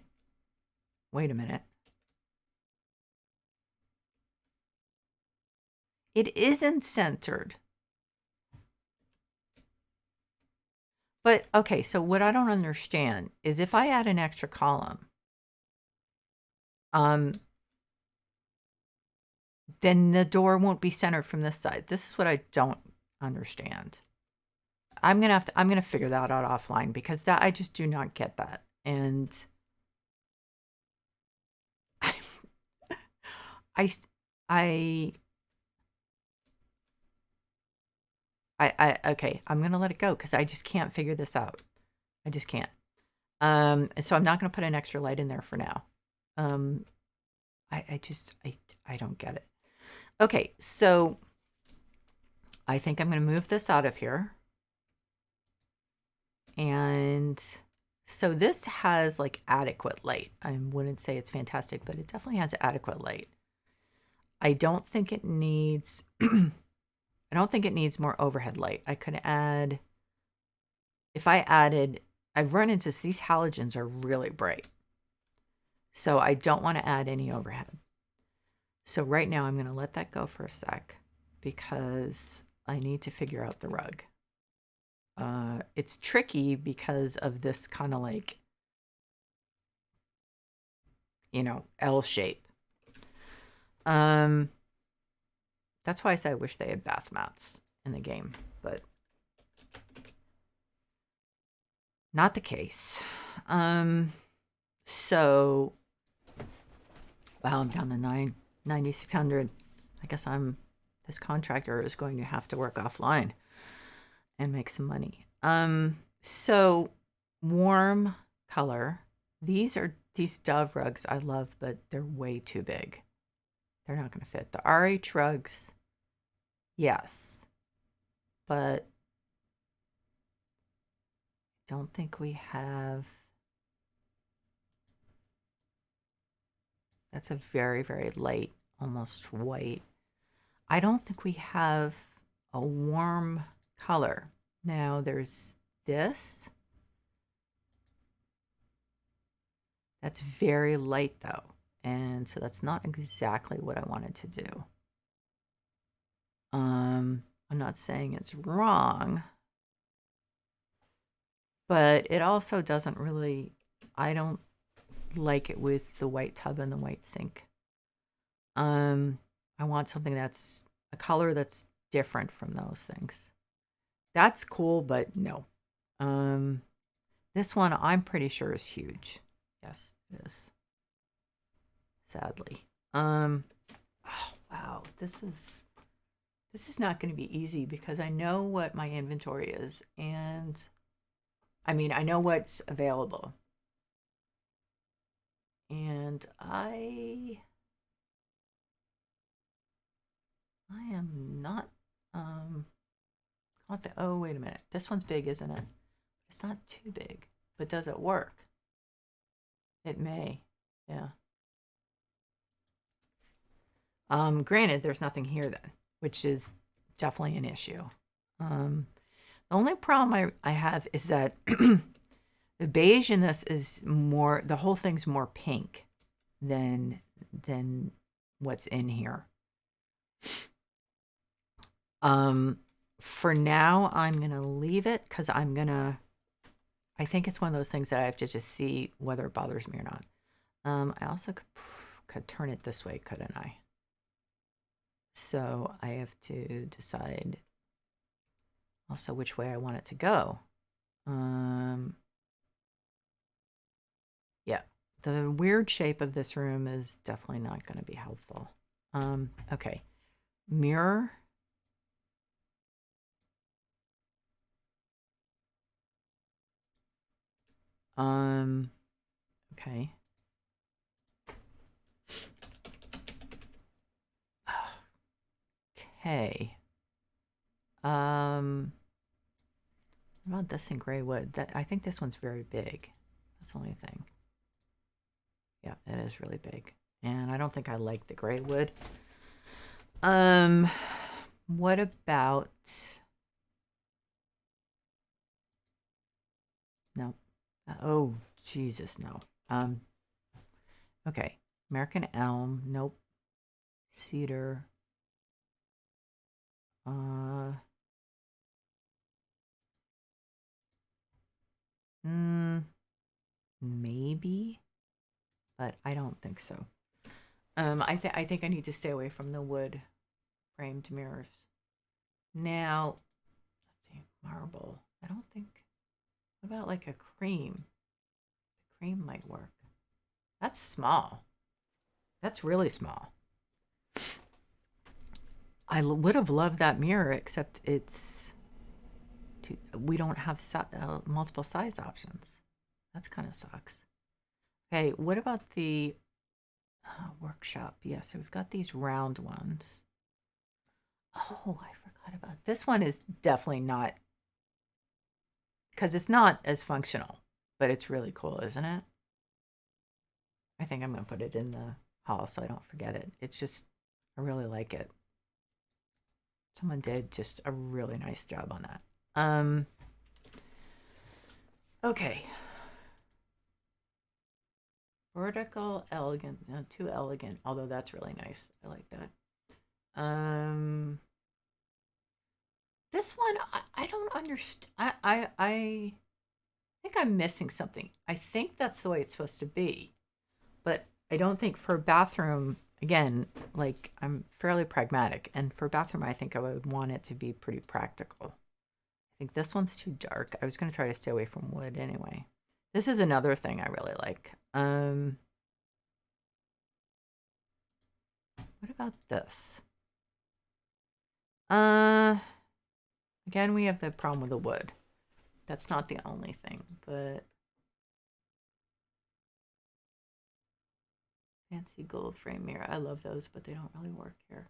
It isn't centered. But okay, so what I don't understand is if I add an extra column, then the door won't be centered from this side. This is what I don't understand. I'm gonna figure that out offline because that I just do not get that. And I okay, I'm gonna let it go because I just can't figure this out. I just can't. So I'm not gonna put an extra light in there for now. I don't get it. Okay, so I think I'm gonna move this out of here. And so this has like adequate light. I wouldn't say it's fantastic, but it definitely has adequate light. I don't think it needs I don't think it needs more overhead light. I could add, if I added, I've run into these halogens are really bright. So I don't want to add any overhead. So right now I'm going to let that go for a sec because I need to figure out the rug. It's tricky because of this kind of like, L shape. That's why I say I wish they had bath mats in the game, but not the case. So, wow, I'm down to 9,600. I guess this contractor is going to have to work offline and make some money. So warm color. These Dove rugs I love, but they're way too big. They're not going to fit. The RH rugs, yes, but I don't think we have. That's a very, very light, almost white. I don't think we have a warm color. Now there's this. That's very light though. And so that's not exactly what I wanted to do. I'm not saying it's wrong, but it also doesn't really, I don't like it with the white tub and the white sink. I want something that's a color that's different from those things. That's cool, but no. This one I'm pretty sure is huge. Yes, it is. Sadly. Oh wow, this is not going to be easy because I know what my inventory is, and I mean I know what's available, and I am not confident. Oh wait a minute, this one's big, isn't it? It's not too big, but does it work? It may, yeah. Granted, there's nothing here then, which is definitely an issue. The only problem I have is that the beige in this is more, the whole thing's more pink than what's in here. For now, I'm going to leave it because I think it's one of those things that I have to just see whether it bothers me or not. I also could turn it this way, couldn't I? So I have to decide also which way I want it to go. the weird shape of this room is definitely not going to be helpful. Okay. Mirror. Okay. Okay. What about this in gray wood? That I think this one's very big. That's the only thing. Yeah, it is really big. And I don't think I like the gray wood. What about... No. Oh, Jesus, no. Okay. American elm. Nope. Cedar. Maybe, but I don't think so. I think I need to stay away from the wood framed mirrors. Now, let's see, marble. I don't think. What about like a cream? The cream might work. That's small. That's really small. I would have loved that mirror, except we don't have multiple size options. That's kind of sucks. Okay, what about the workshop? Yeah, so we've got these round ones. Oh, I forgot about this one. Is definitely not, because it's not as functional, but it's really cool, isn't it? I think I'm going to put it in the hall so I don't forget it. It's just, I really like it. Someone did just a really nice job on that. Okay. Vertical, elegant, no, too elegant, although that's really nice. I like that. This one, I don't understand. I think I'm missing something. I think that's the way it's supposed to be, but I don't think for bathroom, again, like I'm fairly pragmatic, and for bathroom, I think I would want it to be pretty practical. I think this one's too dark. I was going to try to stay away from wood anyway. This is another thing I really like. What about this? Again, we have the problem with the wood. That's not the only thing, but fancy gold frame mirror. I love those, but they don't really work here.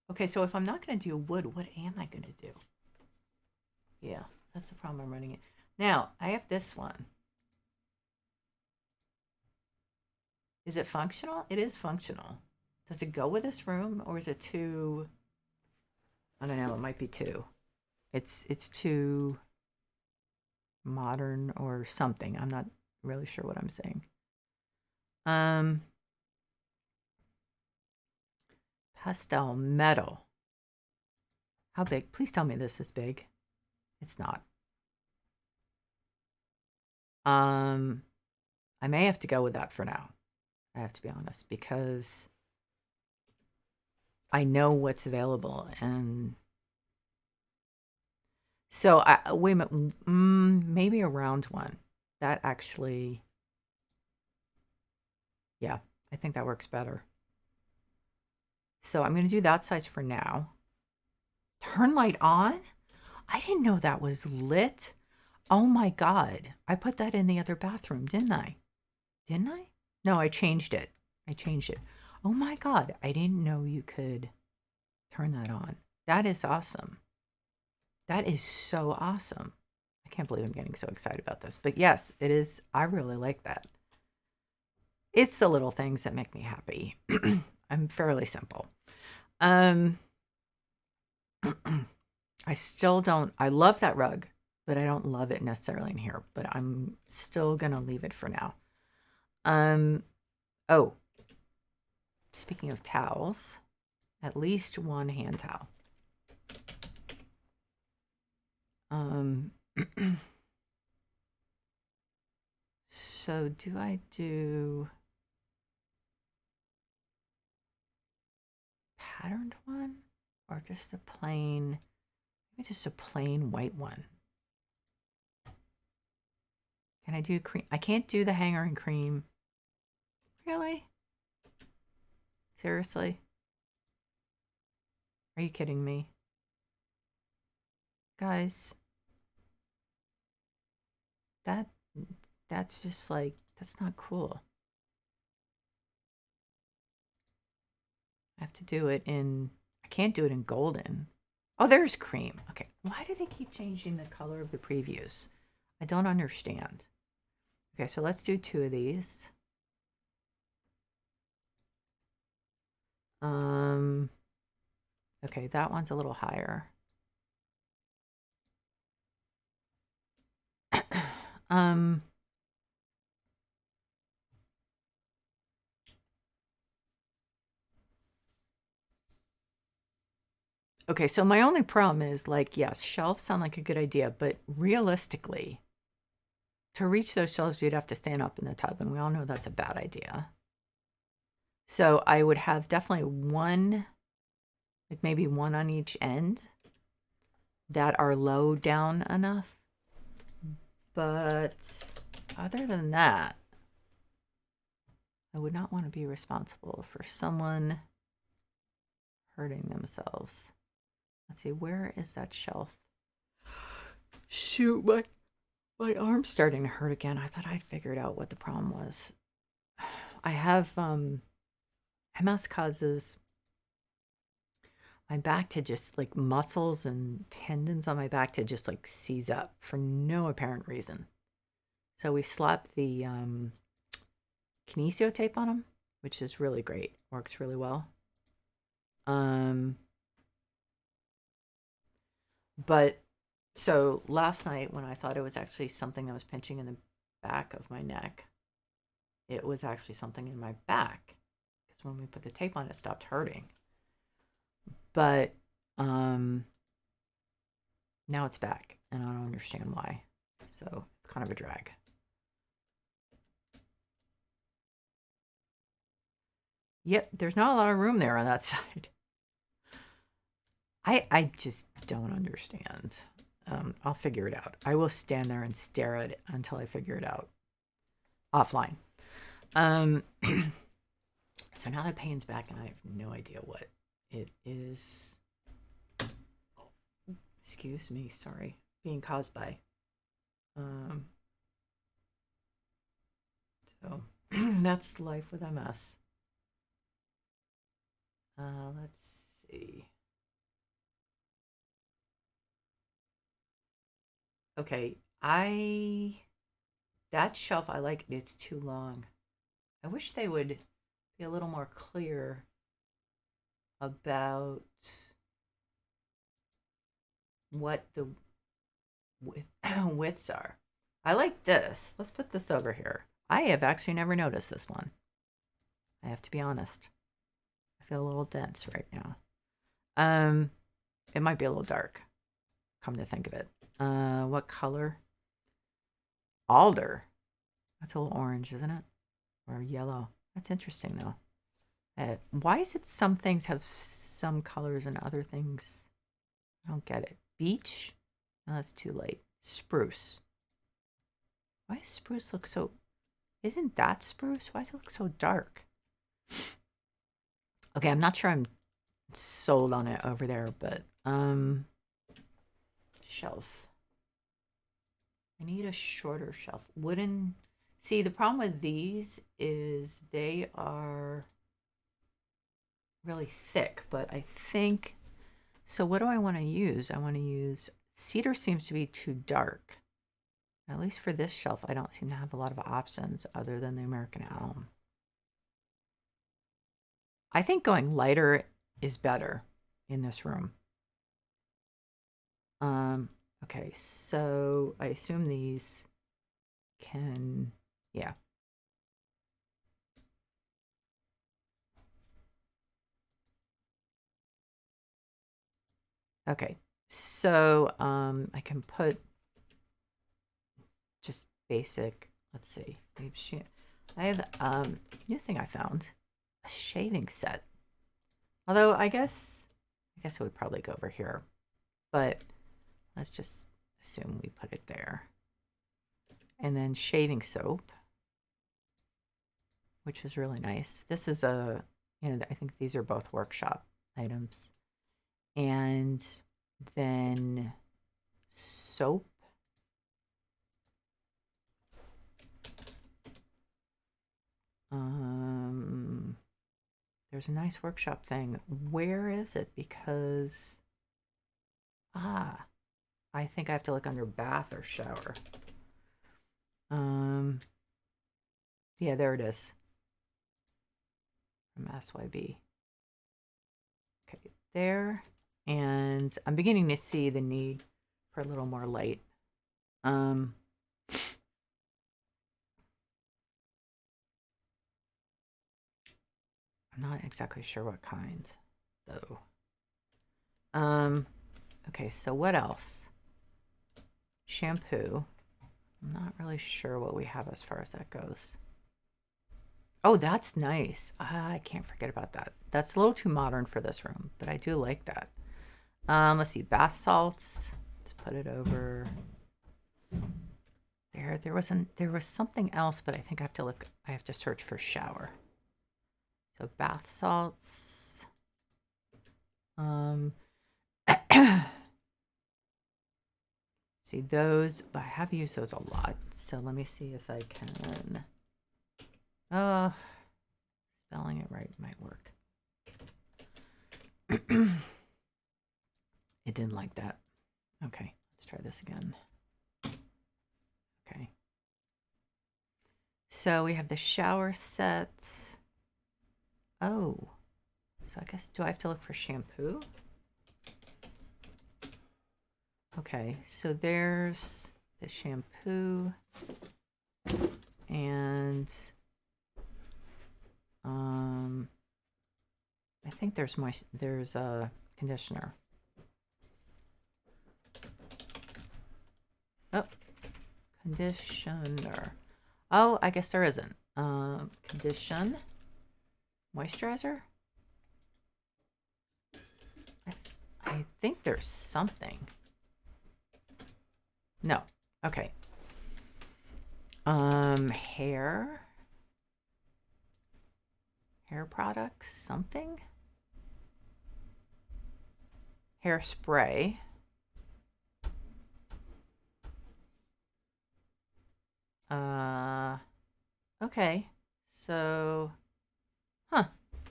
Okay, so if I'm not going to do wood, what am I going to do? Yeah, that's the problem I'm running into. Now, I have this one. Is it functional? It is functional. Does it go with this room, or is it too... I don't know, it might be too. It's too modern or something. I'm not really sure what I'm saying. Pastel metal. How big? Please tell me this is big. It's not. I may have to go with that for now. I have to be honest, because I know what's available, and so wait a minute, maybe a round one. That actually, yeah, I think that works better. So I'm going to do that size for now. Turn light on? I didn't know that was lit. Oh my God. I put that in the other bathroom, didn't I? Didn't I? No, I changed it. Oh my God. I didn't know you could turn that on. That is awesome. That is so awesome. I can't believe I'm getting so excited about this. But yes, it is. I really like that. It's the little things that make me happy. I'm fairly simple. I still don't, I love that rug, but I don't love it necessarily in here, but I'm still going to leave it for now. Oh, speaking of towels, at least one hand towel. So do I do patterned one or just a plain, maybe just a plain white one? Can I do cream? I can't do the hanger and cream. Really? Seriously? Are you kidding me? Guys, that that's just like, that's not cool. I have to do it in, I can't do it in golden. Oh, there's cream. Okay. Why do they keep changing the color of the previews? I don't understand. Okay, so let's do 2 of these. Okay, that one's a little higher. Okay, so my only problem is, like, yes, shelves sound like a good idea, but realistically, to reach those shelves, you'd have to stand up in the tub, and we all know that's a bad idea. So I would have definitely one, like maybe one on each end that are low down enough. But other than that, I would not want to be responsible for someone hurting themselves. Let's see, where is that shelf? Shoot, my arm's starting to hurt again. I thought I'd figured out what the problem was. I have MS causes my back to just, like, muscles and tendons on my back to just like seize up for no apparent reason. So we slapped the kinesio tape on them, which is really great. Works really well. But so last night when I thought it was actually something that was pinching in the back of my neck, it was actually something in my back, because when we put the tape on, it stopped hurting. But now it's back, and I don't understand why. So it's kind of a drag. Yep, there's not a lot of room there on that side. I just don't understand. I'll figure it out. I will stand there and stare at it until I figure it out offline. So now the pain's back, and I have no idea what it is. Excuse me, sorry. Being caused by. So that's life with MS. Let's see. Okay, that shelf, I like it. It's too long. I wish they would be a little more clear about what the widths are. I like this. Let's put this over here. I have actually never noticed this one. I have to be honest. I feel a little dense right now. It might be a little dark, come to think of it. What color? Alder. That's a little orange, isn't it? Or yellow. That's interesting, though. Why is it some things have some colors and other things? I don't get it. Beech? No, that's too late. Spruce. Why does spruce look so... Isn't that spruce? Why does it look so dark? Okay, I'm not sure I'm sold on it over there, but... Shelf. I need a shorter shelf. Wooden... See, the problem with these is they are really thick, but I think... So what do I want to use? I want to use... Cedar seems to be too dark. At least for this shelf, I don't seem to have a lot of options other than the American elm. I think going lighter is better in this room. Okay, so I assume these can, yeah. Okay, so I can put just basic, let's see. I have new thing I found, a shaving set. Although I guess it would probably go over here, but let's just assume we put it there. and then shaving soap, which is really nice. This is a, I think these are both workshop items. And then soap. There's a nice workshop thing. Where is it? Because, I think I have to look under bath or shower. Yeah, there it is. From SYB. Okay, there. And I'm beginning to see the need for a little more light. I'm not exactly sure what kind, though. Okay, so what else? Shampoo. I'm not really sure what we have as far as that goes. Oh, that's nice. I can't forget about that. That's a little too modern for this room, but I do like that. Let's see, bath salts. Let's put it over there. There was something else, but I think I have to look. I have to search for shower. So bath salts. See those. I have used those a lot. So let me see if I can. Spelling it right might work. It didn't like that. Okay, let's try this again. Okay. So we have the shower sets. Oh, so I guess, do I have to look for shampoo? Okay, so there's the shampoo and I think there's a conditioner. Oh, conditioner. Oh, I guess there isn't. Condition, moisturizer. I think there's something. No. Okay. Hair products, something. Hairspray. Okay. So,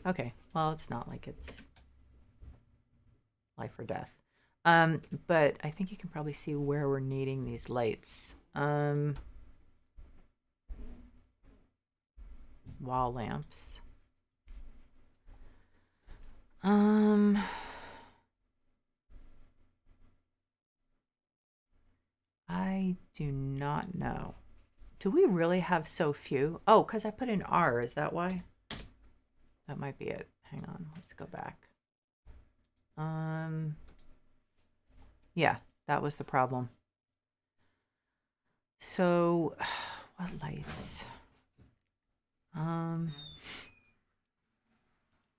okay. Well, it's not like it's life or death. But I think you can probably see where we're needing these lights. Wall lamps. I do not know. Do we really have so few? Oh, because I put in R. Is that why? That might be it. Hang on. Let's go back. Yeah, that was the problem. So, what lights?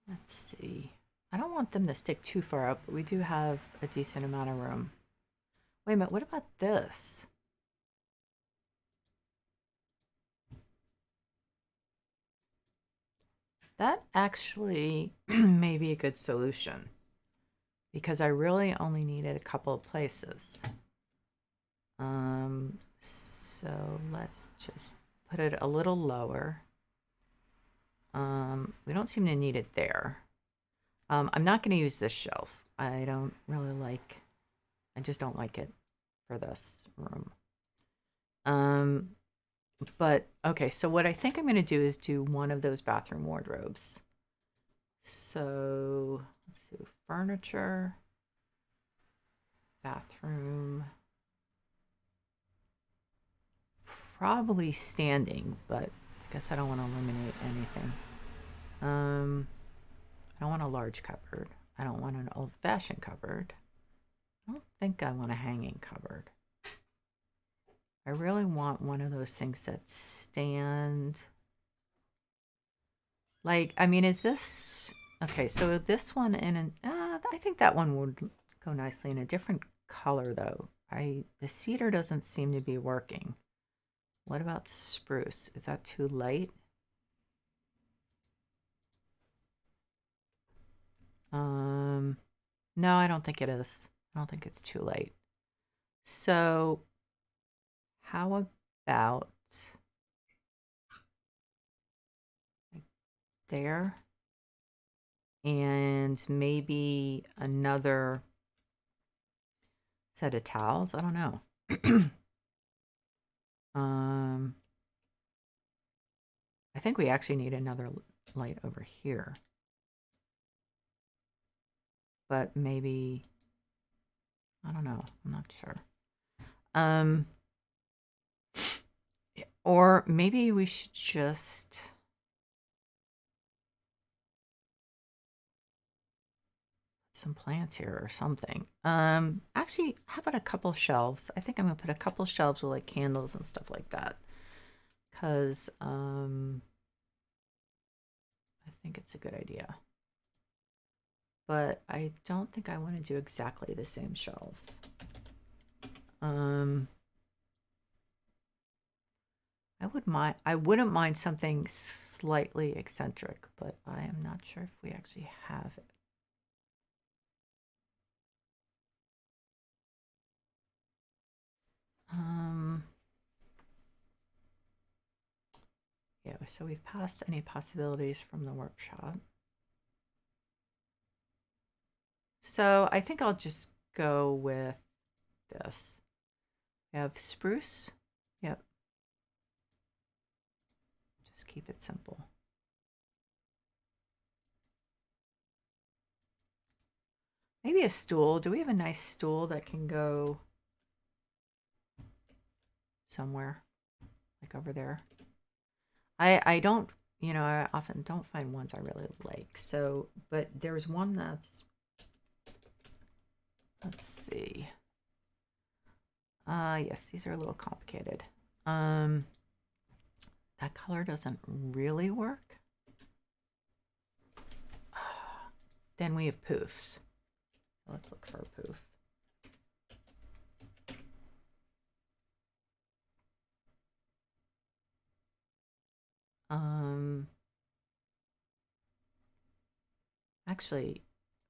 Let's see. I don't want them to stick too far up, but we do have a decent amount of room. Wait a minute, what about this? That actually may be a good solution because I really only needed a couple of places. So let's just put it a little lower. We don't seem to need it there. I'm not going to use this shelf. I don't really like, I just don't like it for this room. But okay, so what I think I'm going to do is do one of those bathroom wardrobes. So let's do furniture, bathroom, probably standing, but I guess I don't want to eliminate anything. I don't want a large cupboard. I don't want an old-fashioned cupboard. I don't think I want a hanging cupboard. I really want one of those things that stand. Like, I mean, is this okay? So this one in an I think that one would go nicely in a different color though. The cedar doesn't seem to be working. What about spruce? Is that too light? No, I don't think it is. I don't think it's too light. So how about like there and maybe another set of towels? I don't know. I think we actually need another light over here. But maybe, I don't know. I'm not sure. Or maybe we should just put some plants here or something. Actually, how about a couple shelves? I think I'm gonna put a couple shelves with like candles and stuff like that. Cause I think it's a good idea. But I don't think I want to do exactly the same shelves. I wouldn't mind something slightly eccentric, but I am not sure if we actually have it. Yeah, so we've passed any possibilities from the workshop. So I think I'll just go with this. We have spruce. Yep. Just keep it simple. Maybe a stool. Do we have a nice stool that can go somewhere? Like over there? I don't, I often don't find ones I really like. So, but there's one that's, let's see. Yes, these are a little complicated. That color doesn't really work. Then we have poofs. Let's look for a poof. Actually,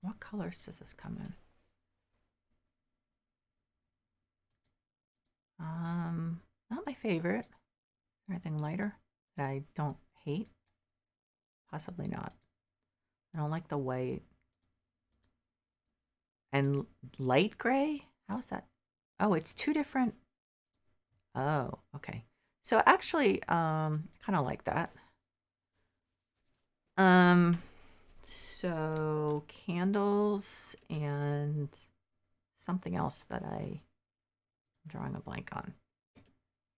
what colors does this come in? Not my favorite. Anything lighter that I don't hate? Possibly not. I don't like the white. And light gray? How's that? Oh, it's two different. Oh, okay. So actually, kind of like that. So candles and something else that I'm drawing a blank on.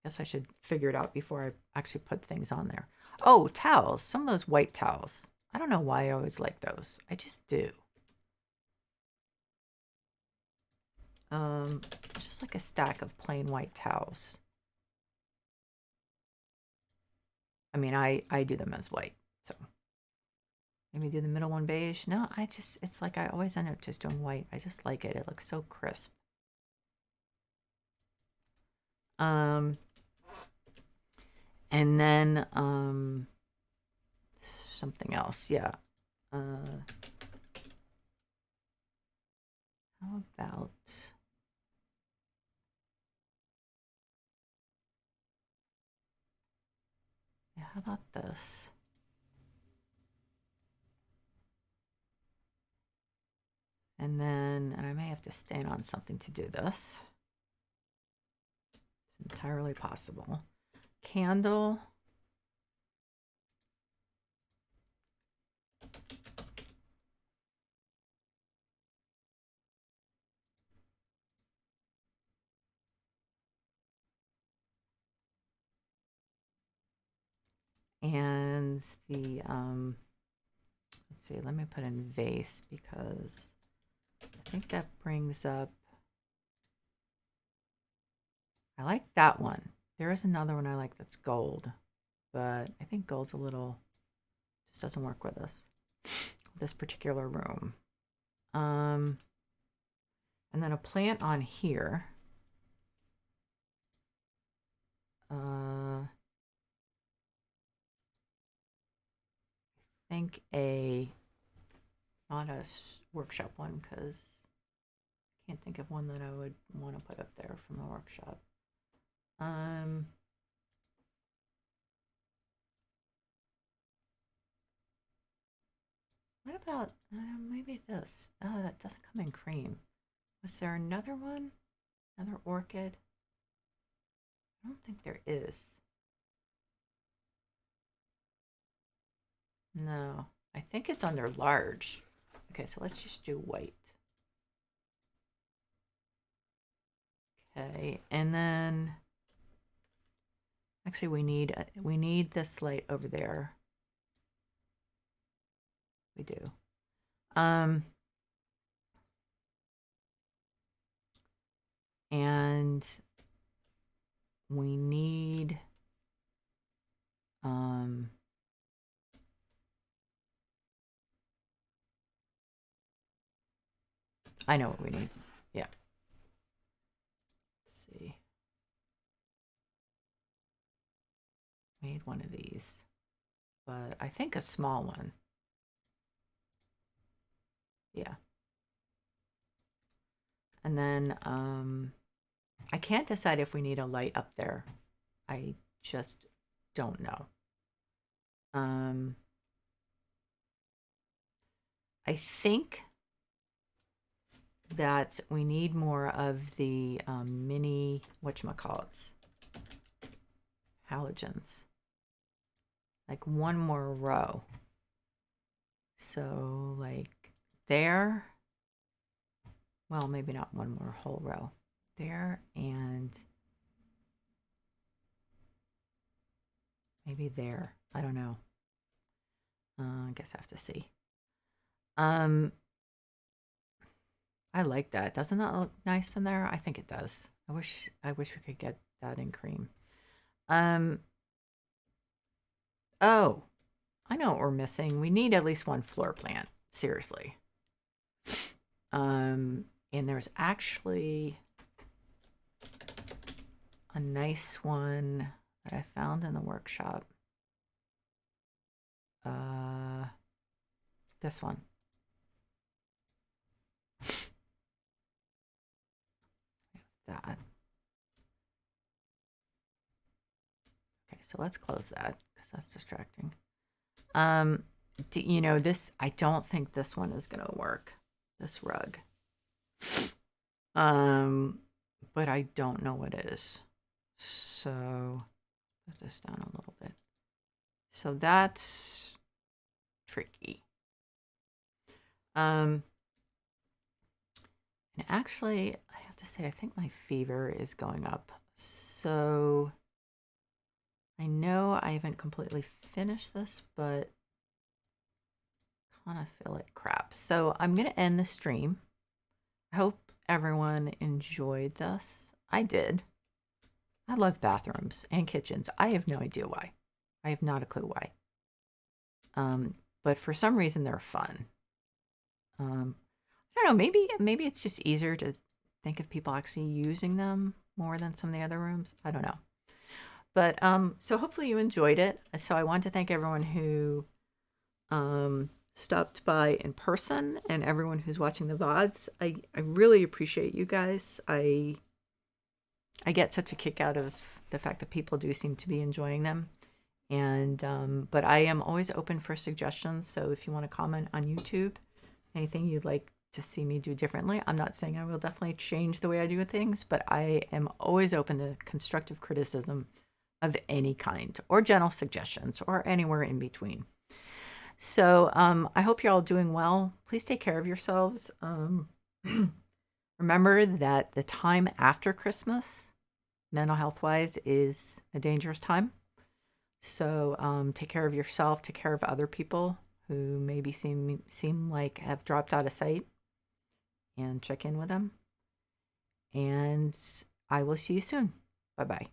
Guess I should figure it out before I actually put things on there. Oh, towels. Some of those white towels. I don't know why I always like those. I just do. Just like a stack of plain white towels. I mean, I do them as white, so maybe do the middle one beige. No, it's like I always end up just doing white. I just like it. It looks so crisp. And then something else, yeah. How about how about this? And I may have to stain on something to do this. It's entirely possible. Candle. And the, let's see, let me put in vase because I think that brings up, I like that one. There is another one I like that's gold, but I think gold's a little, just doesn't work with this particular room. And then a plant on here. I think not a workshop one, because I can't think of one that I would want to put up there from the workshop. What about maybe this? Oh, that doesn't come in cream. Was there another one? Another orchid? I don't think there is. No, I think it's under large. Okay, so let's just do white. Okay, and then actually we need this light over there. We do. And we need I know what we need. Yeah. Let's see. We need one of these, but I think a small one. Yeah. And then I can't decide if we need a light up there. I just don't know. I think that we need more of the mini whatchamacallits, halogens, like one more row. So like there, well, maybe not one more whole row there, and maybe there. I don't know. I guess I have to see. I like that. Doesn't that look nice in there? I think it does. I wish we could get that in cream. Oh, I know what we're missing. We need at least one floor plant. Seriously. And there's actually a nice one that I found in the workshop. This one. That. Okay, so let's close that because that's distracting. You know, this, I don't think this one is gonna work, this rug. But I don't know what it is. So put this down a little bit. So that's tricky. And actually, I have to say, I think my fever is going up. So I know I haven't completely finished this, but kind of feel like crap. So I'm going to end the stream. I hope everyone enjoyed this. I did. I love bathrooms and kitchens. I have no idea why. I have not a clue why. But for some reason they're fun. I don't know, maybe it's just easier to think of people actually using them more than some of the other rooms. I don't know. But so hopefully you enjoyed it. So I want to thank everyone who stopped by in person and everyone who's watching the VODs. I really appreciate you guys. I get such a kick out of the fact that people do seem to be enjoying them. And but I am always open for suggestions. So if you want to comment on YouTube, anything you'd like to see me do differently, I'm not saying I will definitely change the way I do things, but I am always open to constructive criticism of any kind, or gentle suggestions, or anywhere in between. So I hope you're all doing well. Please take care of yourselves. Remember that the time after Christmas, mental health wise, is a dangerous time. So take care of yourself, take care of other people who maybe seem like have dropped out of sight, and check in with them. And I will see you soon. Bye-bye.